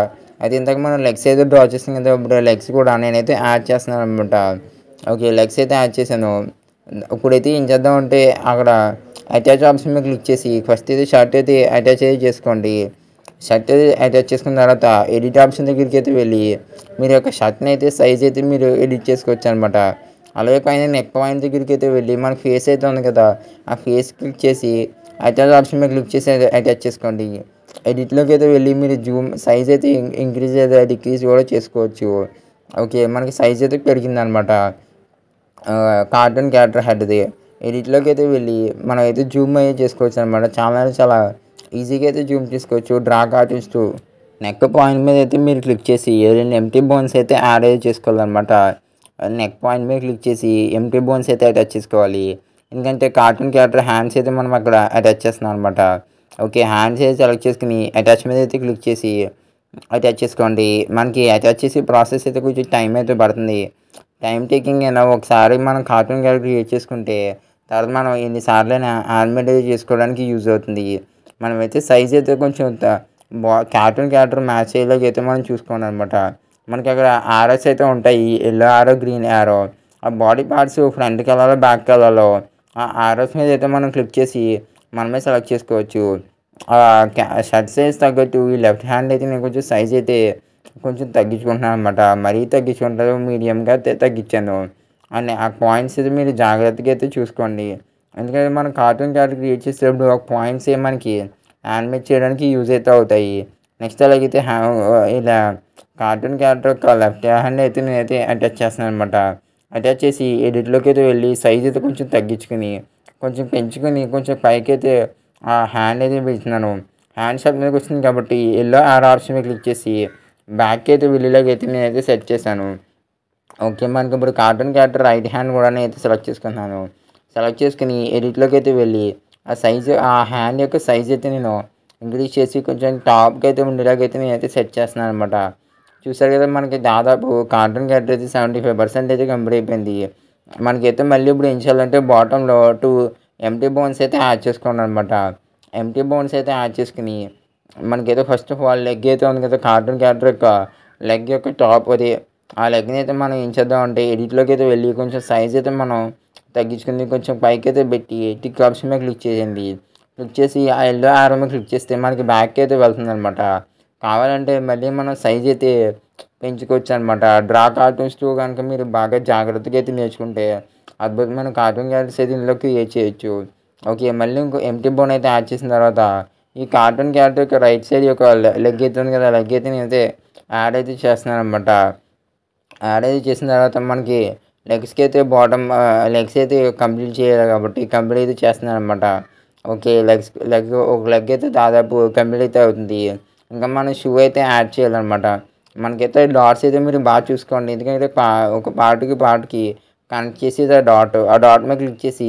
అయితే ఇంతకు మనం లెగ్స్ అయితే డ్రా చేస్తాం కదా, ఇప్పుడు లెగ్స్ కూడా నేనైతే యాడ్ చేస్తున్నాను అనమాట. ఓకే, లెగ్స్ అయితే యాడ్ చేశాను. ఇప్పుడైతే ఏం చేద్దామంటే అక్కడ అటాచ్ ఆప్షన్ మీద క్లిక్ చేసి ఫస్ట్ అయితే షర్ట్ అయితే అటాచ్ అయితే చేసుకోండి. షర్ట్ అయితే అటాచ్ చేసుకున్న తర్వాత ఎడిట్ ఆప్షన్ దగ్గరికి అయితే వెళ్ళి మీరు యొక్క షర్ట్ని అయితే సైజ్ అయితే మీరు ఎడిట్ చేసుకోవచ్చు అనమాట. అలాగే పైన నెక్ పాయింట్ దగ్గరికి అయితే వెళ్ళి మన ఫేస్ అయితే ఉంది కదా, ఆ ఫేస్ క్లిక్ చేసి అటాచ్ ఆప్షన్ మీద క్లిక్ చేసి అటాచ్ చేసుకోండి. ఎడిట్లోకి అయితే వెళ్ళి మీరు జూమ్ సైజ్ అయితే ఇంక్రీజ్ అయితే డిక్రీజ్ కూడా చేసుకోవచ్చు. ఓకే, మనకి సైజ్ అయితే పెరిగిందనమాట కార్టూన్ క్యారెక్టర్ హెడ్ది. ఎడిట్లోకి అయితే వెళ్ళి మనం అయితే జూమ్ అయితే చేసుకోవచ్చు అనమాట. చాలా ఈజీగా అయితే జూమ్ చేసుకోవచ్చు. Draw cartoons to neck point మీద అయితే మీరు క్లిక్ చేసి ఎంటీ బోన్స్ అయితే యాడ్ అయితే చేసుకోవాలన్నమాట. నెక్ పాయింట్ మీద క్లిక్ చేసి ఎంటీ బోన్స్ అయితే అటాచ్ చేసుకోవాలి. ఎందుకంటే కార్టూన్ క్యారెక్టర్ హ్యాండ్స్ అయితే మనం అక్కడ అటాచ్ చేస్తున్నాం అనమాట. ఓకే, హ్యాండ్స్ అయితే సెలెక్ట్ చేసుకుని అటాచ్ మీద అయితే క్లిక్ చేసి అటాచ్ చేసుకోండి. మనకి అటాచ్ చేసి ప్రాసెస్ అయితే కొంచెం టైం అయితే పడుతుంది. టైం టేకింగ్ అయినా ఒకసారి మనం కార్టూన్ క్యారెక్టర్ క్రియేట్ చేసుకుంటే తర్వాత మనం ఎన్నిసార్లైనా యానిమేట్ అయితే చేసుకోవడానికి యూజ్ అవుతుంది. మనమైతే సైజ్ అయితే కొంచెం కార్టూన్ క్యారెక్టర్ మ్యాచ్ అయ్యేలాగా అయితే మనం చూసుకోండి అనమాట. మనకి అక్కడ ఆరోస్ అయితే ఉంటాయి, ఎల్లో ఆరో గ్రీన్ ఆరో. ఆ బాడీ పార్ట్స్ ఫ్రంట్కి వెళ్ళాలో బ్యాక్కి వెళ్ళాలో ఆ ఆరోస్ మీద అయితే మనం క్లిక్ చేసి మనమే సెలెక్ట్ చేసుకోవచ్చు. షర్ట్ సైజ్ తగ్గట్టు ఈ లెఫ్ట్ హ్యాండ్ అయితే నేను కొంచెం సైజ్ అయితే కొంచెం తగ్గించుకుంటున్నాను అనమాట. మరీ తగ్గించుకుంటారు, మీడియంగా అయితే తగ్గించాను. అండ్ ఆ పాయింట్స్ అయితే మీరు జాగ్రత్తగా అయితే చూసుకోండి. ఎందుకంటే మనం కార్టూన్ క్యారెక్టర్ క్రియేట్ చేసేటప్పుడు ఆ పాయింట్స్ మనకి యానిమేట్ చేయడానికి యూజ్ అయితే అవుతాయి. నెక్స్ట్ అలాగైతే ఇలా కార్టూన్ క్యారెక్టర్ యొక్క లెఫ్ట్ హ్యాండ్ అయితే నేనైతే అటాచ్ చేస్తున్నాను అనమాట. అటాచ్ చేసి ఎడిట్లోకి అయితే వెళ్ళి సైజ్ అయితే కొంచెం తగ్గించుకుని కొంచెం పెంచుకొని కొంచెం పైకి అయితే ఆ హ్యాండ్ అయితే పెడుతున్నాను. హ్యాండ్ షాట్ మీదకి వచ్చింది కాబట్టి ఎల్లో ఆర్ ఆప్షన్ మీద క్లిక్ చేసి బ్యాక్ అయితే వెళ్ళేలాగా అయితే నేనైతే సెట్ చేశాను. ఓకే, మనకి ఇప్పుడు కార్టూన్ క్యారెక్టర్ రైట్ హ్యాండ్ కూడా నేనైతే సెలెక్ట్ చేసుకున్నాను. సెలెక్ట్ చేసుకుని ఎడిట్లోకి అయితే వెళ్ళి ఆ హ్యాండ్ యొక్క సైజ్ అయితే నేను ఇంక్రీజ్ చేసి కొంచెం టాప్కి అయితే ఉండేలాగైతే నేనైతే సెట్ చేస్తున్నాను అనమాట. చూసారు కదా, మనకి దాదాపు కార్టూన్ క్యారెక్టర్ అయితే 75% అయితే కంప్లీట్ అయిపోయింది. మనకైతే మళ్ళీ ఇప్పుడు ఏం చేయాలంటే బాటంలో 2 ఎంటీ బోన్స్ అయితే యాడ్ చేసుకోండి అనమాట. ఎంటీ బోన్స్ అయితే యాడ్ చేసుకుని మనకైతే ఫస్ట్ ఆఫ్ ఆల్ లెగ్ అయితే ఉంది కదా, కార్టూన్ క్యారెక్టర్ యొక్క లెగ్ యొక్క టాప్ అది ఆ లెగ్ని అయితే మనం ఏం చేద్దామంటే ఎడిట్లోకి అయితే వెళ్ళి కొంచెం సైజ్ అయితే మనం తగ్గించుకుంది కొంచెం పైకి అయితే పెట్టి టిక్ ఆప్షన్ మీద క్లిక్ చేయండి. క్లిక్ చేసి ఆ ఎల్లో ఆరో మీద క్లిక్ చేస్తే మనకి బ్యాక్ అయితే వెళ్తుంది అనమాట. కావాలంటే మళ్ళీ మనం సైజ్ అయితే పెంచుకోవచ్చు అనమాట. డ్రా కార్టూన్స్ టూ కనుక మీరు బాగా జాగ్రత్తగా అయితే నేర్చుకుంటే అద్భుతమైన కార్టూన్ క్యారెక్టర్స్ అయితే ఇందులో క్రియేట్ చేయొచ్చు. ఓకే, మళ్ళీ ఇంకో ఎంటీ బోన్ అయితే యాడ్ చేసిన తర్వాత ఈ కార్టూన్ క్యారెక్టర్ యొక్క రైట్ సైడ్ యొక్క లెగ్ అయితే ఉంది కదా, లెగ్ అయితే నేనైతే యాడ్ అయితే చేస్తున్నానమాట. యాడ్ అయితే చేసిన తర్వాత మనకి లెగ్స్‌కి అయితే లెగ్స్ అయితే కంప్లీట్ చేయాలి కాబట్టి కంప్లీట్ అయితే చేస్తున్నాననమాట. ఓకే. ఒక లెగ్ అయితే దాదాపు కంప్లీట్ అయితే అవుతుంది. ఇంకా మనం షూ అయితే యాడ్ చేయాలనమాట. మనకైతే డాట్స్ అయితే మీరు బాగా చూసుకోండి. ఎందుకంటే ఒక పార్ట్‌కి కనెక్ట్ చేసేది ఆ డాట్ మీద క్లిక్ చేసి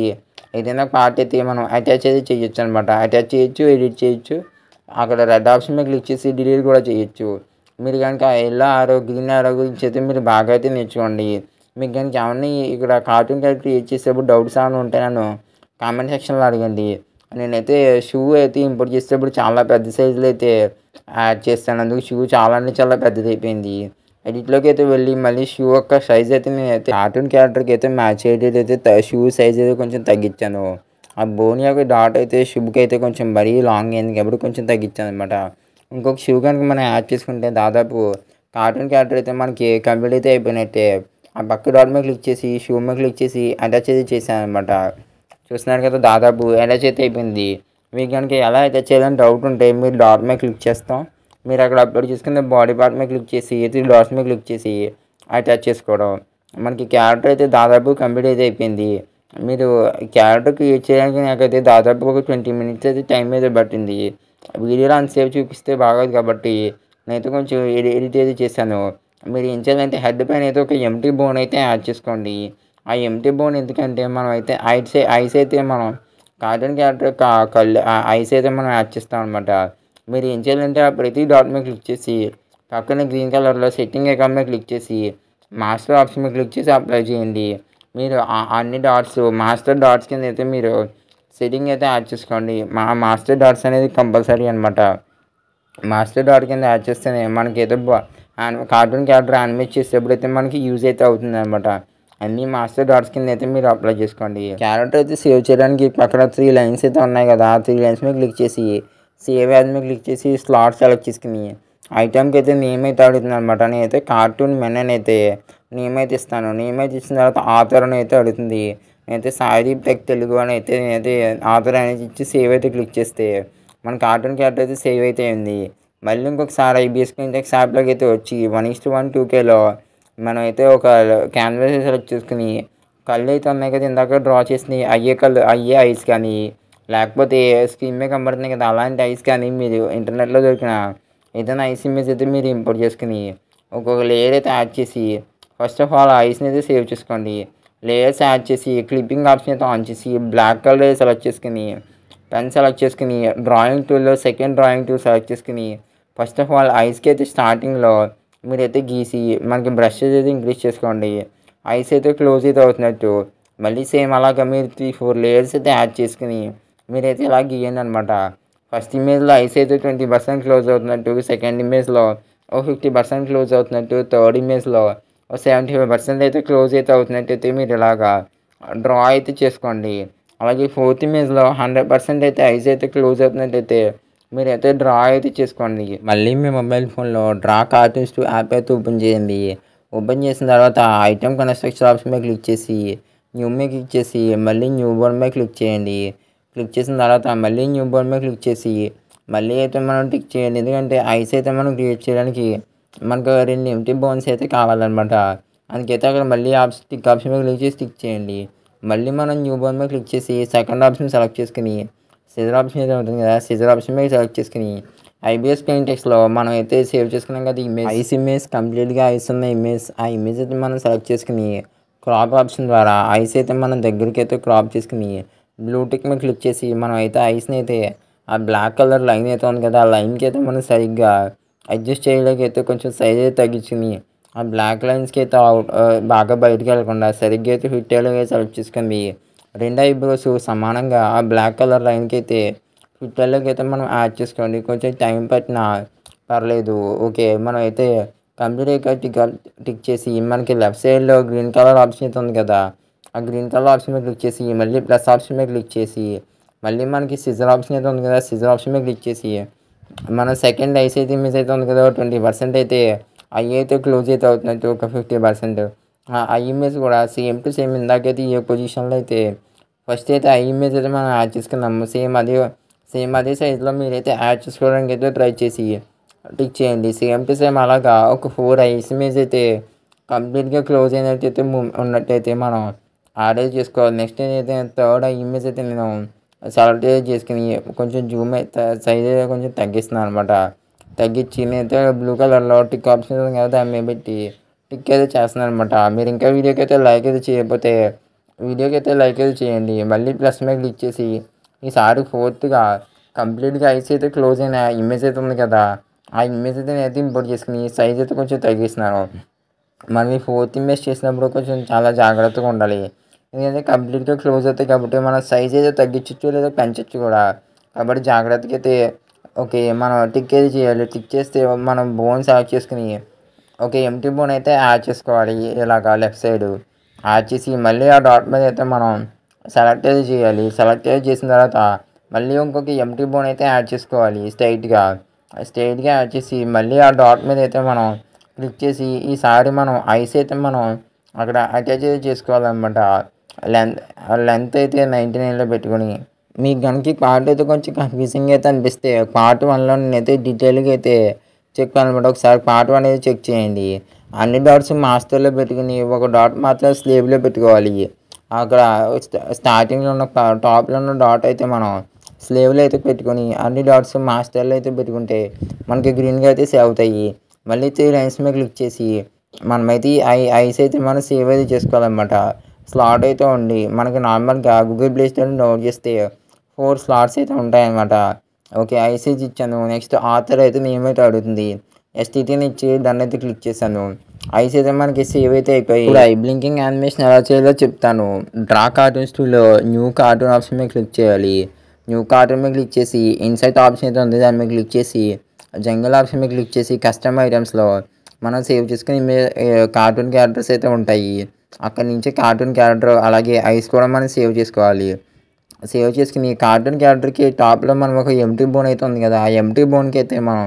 ఏదైనా పార్ట్ అయితే మనం అటాచ్ అయితే చేయొచ్చనమాట. అటాచ్ చేయొచ్చు, ఎడిట్ చేయొచ్చు. అక్కడ రెడ్ ఆప్షన్ మీద క్లిక్ చేసి డిలీట్ కూడా చేయొచ్చు. మీరు గనుక యెల్లో యారో, గ్రీన్ యారో గురించి అయితే మీరు బాగా అయితే నేర్చుకోండి. మీకు గనుక ఏమన్నా ఇక్కడ కార్టూన్ క్యారెక్టర్ క్రియేట్ చేసేటప్పుడు డౌట్స్ ఏమైనా ఉంటే నన్ను కామెంట్ సెక్షన్‌లో అడగండి. నేనైతే షూ అయితే ఇంపోర్ట్ చేసేటప్పుడు చాలా పెద్ద సైజులో అయితే యాడ్ చేస్తాను. అందుకు షూ చాలా అంటే చాలా పెద్దదైపోయింది. ఎడిట్‌లోకి అయితే వెళ్ళి మళ్ళీ షూ యొక్క సైజ్ అయితే నేనైతే కార్టూన్ క్యారెక్టర్‌కి అయితే మ్యాచ్ అయ్యేటట్టయితే షూ సైజ్ అయితే కొంచెం తగ్గించాను. ఆ బోన్ యొక్క డాట్ అయితే షూకి అయితే కొంచెం మరీ లాంగ్ అయింది కాబట్టి కొంచెం తగ్గించాననమాట. ఇంకొక షూ కనుక మనం యాడ్ చేసుకుంటే దాదాపు కార్టూన్ క్యారెక్టర్ అయితే మనకి కంప్లీట్ అయితే అయిపోయినట్టే. ఆ పక్క డాట్ మీద క్లిక్ చేసి షూ మీద క్లిక్ చేసి అటాచ్ అయితే చేశాననమాట. చూస్తున్నారు కదా దాదాపు అటాచ్ అయితే అయిపోయింది. మీకు కనుక ఎలా అటాచ్ చేయాలని డౌట్ ఉంటే మీరు డాట్ మీద క్లిక్ చేస్తాం. మీరు అక్కడ అప్లోడ్ చేసుకున్న బాడీ పార్ట్ మీద క్లిక్ చేసి 3 డాట్స్ మీద క్లిక్ చేసి అటాచ్ చేసుకోవడం. మనకి క్యారెక్టర్ అయితే దాదాపు కంప్లీట్ అయితే అయిపోయింది. మీరు క్యారెక్టర్ క్రియేట్ చేయడానికి నాకైతే దాదాపు ఒక 20 మినిట్స్ అయితే టైం అయితే పట్టింది. వీడియోలో అంతసేపు చూపిస్తే బాగోదు కాబట్టి నేనైతే కొంచెం ఎడిట్ అయితే చేశాను. మీరు ఏం చేయాలంటే హెడ్ పైన అయితే ఒక ఎంప్టీ బోన్ అయితే యాడ్ చేసుకోండి. ఆ ఎంప్టీ బోన్ ఎందుకంటే మనం అయితే ఐస్ అయితే మనం కార్టూన్ క్యారెక్టర్ కళ్ళు ఐస్ అయితే మనం యాడ్ చేస్తామన్నమాట. మీరు ఏం చేయాలంటే ఆ ప్రతి డాట్ మీద క్లిక్ చేసి పక్కన గ్రీన్ కలర్లో సెట్టింగ్ ఐకాన్ మీద క్లిక్ చేసి మాస్టర్ ఆప్షన్ మీద క్లిక్ చేసి అప్లై చేయండి. మీరు అన్ని మాస్టర్ డాట్స్ కింద అయితే మీరు సెట్టింగ్ అయితే యాడ్ చేసుకోండి. మాస్టర్ డాట్స్ అనేది కంపల్సరీ అనమాట. మాస్టర్ డాట్ కింద యాడ్ చేస్తేనే మనకి ఏదో కార్టూన్ క్యారెక్టర్ యానిమేట్ చేసేటప్పుడు అయితే మనకి యూజ్ అయితే అవుతుంది అనమాట. అన్ని మాస్టర్ డాట్స్ కింద అయితే మీరు అప్లై చేసుకోండి. క్యారెక్టర్ అయితే సేవ్ చేయడానికి పక్కన 3 లైన్స్ అయితే ఉన్నాయి కదా, ఆ 3 లైన్స్ మీద క్లిక్ చేసి సేవ్ యాజ్ మీద క్లిక్ చేసి స్లాట్ సెలెక్ట్ చేసుకుని ఐటమ్కి అయితే నేమ్ అయితే అడుగుతుంది అనమాట. నేనైతే కార్టూన్ మెన్ అని అయితే నేమ్ అయితే ఇస్తాను. నేమ్ అయితే ఇచ్చిన తర్వాత ఆథర్ అని అయితే అడుగుతుంది. నేనైతే సాయిదీప్ టెక్ తెలుగు అని అయితే నేనైతే ఆథర్ అనేది ఇచ్చి సేవ్ అయితే క్లిక్ చేస్తే మన కార్టూన్ క్యారెక్టర్ అయితే సేవ్ అయితే అయింది. మళ్ళీ ఇంకొకసారి ఐబీఎస్ ఇంటెక్స్ యాప్లోకి అయితే వచ్చి 1:1 2Kలో మనం అయితే ఒక క్యాన్వాస్ సెలెక్ట్ చేసుకుని కళ్ళు అయితే ఉన్నాయి కదా ఇందాక డ్రా చేసినవి అయ్యే ఐస్ కానీ లేకపోతే స్క్రీన్ మీద కనబడుతున్నాయి కదా అలాంటి ఐస్ కానీ మీరు ఇంటర్నెట్లో దొరికిన ఏదైనా ఐస్ ఇమేజ్ అయితే మీరు ఇంపోర్ట్ చేసుకుని ఒక్కొక్క లేయర్ అయితే యాడ్ చేసి ఫస్ట్ ఆఫ్ ఆల్ ఐస్ని అయితే సేవ్ చేసుకోండి. లేయర్స్ యాడ్ చేసి క్లిప్పింగ్ ఆప్షన్ అయితే ఆన్ చేసి బ్లాక్ కలర్ సెలెక్ట్ చేసుకుని పెన్ సెలెక్ట్ చేసుకుని డ్రాయింగ్ టూల్లో సెకండ్ డ్రాయింగ్ టూల్ సెలెక్ట్ చేసుకుని ఫస్ట్ ఆఫ్ ఆల్ ఐస్కి అయితే స్టార్టింగ్లో మీరైతే గీసి మనకి బ్రషెస్ అయితే ఇంక్రీజ్ చేసుకోండి. ఐస్ అయితే క్లోజ్ అయితే అవుతున్నట్టు మళ్ళీ సేమ్ అలాగా మీరు 3-4 లేయర్స్ అయితే యాడ్ చేసుకుని మీరైతే ఇలా గీయండి అనమాట. ఫస్ట్ ఇమేజ్లో ఐస్ అయితే 20% క్లోజ్ అవుతున్నట్టు, సెకండ్ ఇమేజ్లో ఓ 50% క్లోజ్ అవుతున్నట్టు, థర్డ్ ఇమేజ్లో ఓ 75% అయితే క్లోజ్ అయితే అవుతున్నట్టు అయితే మీరు ఇలాగా డ్రా అయితే చేసుకోండి. అలాగే ఫోర్త్ ఇమేజ్లో 100% అయితే ఐస్ అయితే క్లోజ్ అవుతున్నట్టయితే మీరైతే డ్రా అయితే చేసుకోండి. మళ్ళీ మీ మొబైల్ ఫోన్లో డ్రా కార్టూన్స్ 2 యాప్ అయితే ఓపెన్ చేయండి. ఓపెన్ చేసిన తర్వాత ఐటమ్ కన్స్ట్రక్షన్ ఆప్షన్ మీద క్లిక్ చేసి న్యూ మీద క్లిక్ చేసి మళ్ళీ న్యూ బోర్న్ మీద క్లిక్ చేయండి. క్లిక్ చేసిన తర్వాత మళ్ళీ న్యూ బోర్న్ మీద క్లిక్ చేసి మళ్ళీ అయితే మనం టిక్ చేయండి. ఎందుకంటే ఐస్ అయితే మనం క్రియేట్ చేయడానికి మనకు 2 ఎంప్టీ బోన్స్ అయితే కావాలన్నమాట. అందుకైతే అక్కడ మళ్ళీ టిక్ ఆప్షన్ మీద క్లిక్ చేసి టిక్ చేయండి. మళ్ళీ మనం న్యూ బోర్న్ మీద క్లిక్ చేసి సెకండ్ ఆప్షన్ సెలెక్ట్ చేసుకుని సిజర్ ఆప్షన్ అయితే ఉంటుంది కదా, సిజర్ ఆప్షన్ మీద సెలెక్ట్ చేసుకుని ఐబీఎస్ పెయింటెక్స్లో మనం అయితే సేవ్ చేసుకున్నాం కదా ఇమేజ్ కంప్లీట్గా ఐస్ ఉన్న ఆ ఇమేజ్ అయితే మనం సెలెక్ట్ చేసుకుని క్రాప్ ఆప్షన్ ద్వారా ఐస్ అయితే మనం దగ్గరికి అయితే క్రాప్ చేసుకుని బ్లూ టిక్ మీద క్లిక్ చేసి మనం అయితే ఐస్ని అయితే ఆ బ్లాక్ కలర్ లైన్ అయితే ఉంది కదా ఆ లైన్కి అయితే మనం సరిగ్గా అడ్జస్ట్ చేయలేక అయితే కొంచెం సైజ్ అయితే తగ్గించుకుని ఆ బ్లాక్ లైన్స్కి అయితే బాగా బయటకు వెళ్ళకుండా సరిగ్గా అయితే ఫిట్ అయ్యేలాగా సెలెక్ట్ చేసుకుంది. 2 ఐబ్రోస్ సమానంగా ఆ బ్లాక్ కలర్ లైన్కి అయితే ఫిట్ అయ్యేలాగా అయితే మనం యాడ్ చేసుకోండి. కొంచెం టైం పట్టినా పర్లేదు. ఓకే మనం అయితే కంప్లీట్గా టిక్ చేసి మనకి లెఫ్ట్ సైడ్లో గ్రీన్ కలర్ ఆప్షన్ అయితే ఉంది కదా, ఆ గ్రీన్ కలర్ ఆప్షన్ మీద క్లిక్ చేసి మళ్ళీ ప్లస్ ఆప్షన్ మీద క్లిక్ చేసి మళ్ళీ మనకి సిజర్ ఆప్షన్ అయితే ఉంది కదా, సిజర్ ఆప్షన్ మీద క్లిక్ చేసి మన సెకండ్ ఐస్ అయితే ఇమేజ్ అయితే ఉంది కదా 20% అయితే ఐ అయితే క్లోజ్ అయితే అవుతున్నట్టు ఒక 50%. ఐ ఇమేజ్ కూడా సేమ్ టు సేమ్ ఇందాకైతే ఏ పొజిషన్లో అయితే ఫస్ట్ అయితే ఐ ఇమేజ్ అయితే మనం యాడ్ చేసుకున్నాము సేమ్ అదే సైజులో మీరైతే యాడ్ చేసుకోవడానికి అయితే ట్రై చేసి టిక్ చేయండి. సేమ్ టు సేమ్ అలాగా ఒక 4 ఐస్ ఇమేజ్ అయితే కంప్లీట్‌గా క్లోజ్ అయినట్టయితే ఉన్నట్టయితే మనం యాడ్ అయితే చేసుకోవాలి. నెక్స్ట్ ఏదైతే థర్డ్ ఐ ఇమేజ్ అయితే నేను సెలెక్ట్ చేసుకొని కొంచెం జూమ్ అయితే సైజ్ అయితే కొంచెం తగ్గిస్తున్నాను అనమాట. తగ్గించి నేనైతే బ్లూ కలర్‌లో టిక్ ఆప్షన్ ఉంది కదా! దాని మీద పెట్టి టిక్ అయితే చేస్తున్నాను అనమాట. మీరు ఇంకా వీడియోకైతే లైక్ అయితే చేయకపోతే లైక్ అయితే చేయండి. మళ్ళీ ప్లస్ మీద క్లిక్ చేసి ఈసారి ఫోర్త్‌గా కంప్లీట్‌గా ఐస్ అయితే క్లోజ్ అయిన ఇమేజ్ అయితే ఉంది కదా! ఆ ఇమేజ్ అయితే నేనైతే ఇంపోర్ట్ చేసుకొని సైజ్ అయితే కొంచెం తగ్గిస్తున్నాను. మనం ఈ ఫోర్త్ ఇమేజ్ చేసినప్పుడు కొంచెం చాలా జాగ్రత్తగా ఉండాలి. ఎందుకంటే కంప్లీట్‌గా క్లోజ్ అవుతాయి కాబట్టి మన సైజ్ అయితే తగ్గించొచ్చు లేదా పెంచొచ్చు కూడా. కాబట్టి జాగ్రత్తగా అయితే ఓకే. మనం టిక్ అయితే చేయాలి. టిక్ చేస్తే మనం బోన్ సెలెక్ట్ చేసుకొని ఓకే. ఎంప్టీ బోన్ అయితే యాడ్ చేసుకోవాలి. ఇలాగా లెఫ్ట్ సైడు యాడ్ చేసి మళ్ళీ ఆ డాట్ మీద అయితే మనం సెలెక్ట్ అయితే చేయాలి. సెలెక్ట్ అయితే చేసిన తర్వాత మళ్ళీ ఇంకొక ఎంప్టీ బోన్ అయితే యాడ్ చేసుకోవాలి స్ట్రెయిట్‌గా యాడ్ చేసి మళ్ళీ ఆ డాట్ మీద అయితే మనం క్లిక్ చేసి ఈసారి మనం ఐస్ అయితే మనం అక్కడ అటాచ్ అయితే చేసుకోవాలన్నమాట. లెంత్ అయితే 99లో పెట్టుకొని మీకు గనుక ఈ పార్ట్ అయితే కొంచెం కన్ఫ్యూజింగ్ అయితే అనిపిస్తే పార్ట్ 1లో నేనైతే డీటెయిల్‌గా అయితే చెప్పానన్నమాట. ఒకసారి పార్ట్ 1 అయితే చెక్ చేయండి. అన్ని డాట్స్ మాస్టర్‌లో పెట్టుకొని ఒక డాట్ మాత్రం స్లేవ్‌లో పెట్టుకోవాలి. అక్కడ స్టార్టింగ్‌లో ఉన్న టాప్‌లో ఉన్న డాట్ అయితే మనం స్లేవ్‌లో అయితే పెట్టుకొని అన్ని డాట్స్ మాస్టర్‌లో అయితే పెట్టుకుంటే మనకి గ్రీన్‌గా అయితే సేవ్ అవుతాయి. మళ్ళీ 3 లైన్స్ మీద క్లిక్ చేసి మనమైతే ఐస్ అయితే మనం సేవ్ అయితే చేసుకోవాలన్నమాట. స్లాట్ అయితే ఉంది. మనకి నార్మల్‌గా గూగుల్ ప్లే స్టోర్‌లో డౌన్లోడ్ చేస్తే 4 స్లాట్స్ అయితే ఉంటాయన్నమాట. ఓకే. ఐసేజ్ ఇచ్చాను. నెక్స్ట్ ఆథర్ అయితే నేమ్ అయితే అడుగుతుంది. ఎస్టీటీని ఇచ్చి డన్ అయితే క్లిక్ చేశాను. ఐస్ అయితే మనకి సేవ్ అయితే అయిపోయాయి. ఇప్పుడు ఐ బ్లింకింగ్ యానిమేషన్ ఎలా చేయాలో చెప్తాను. డ్రా కార్టూన్స్ టూల్‌లో న్యూ కార్టూన్ ఆప్షన్ మీద క్లిక్ చేయాలి. న్యూ కార్టూన్ మీద క్లిక్ చేసి ఇన్సర్ట్ ఆప్షన్ అయితే ఉంది. దాని మీద క్లిక్ చేసి జంగిల్ ఆప్షన్ మీద క్లిక్ చేసి కస్టమ్ ఐటమ్స్‌లో మనం సేవ్ చేసుకుని కార్టూన్ క్యారెక్టర్స్ అయితే ఉంటాయి. అక్కడి నుంచి కార్టూన్ క్యారెక్టర్ అలాగే ఐస్ కూడా మనం సేవ్ చేసుకోవాలి. సేవ్ చేసుకుని కార్టూన్ క్యారెక్టర్‌కి టాప్‌లో మనం ఒక ఎంప్టీ బోన్ అయితే ఉంది కదా! ఆ ఎంప్టీ బోన్‌కి అయితే మనం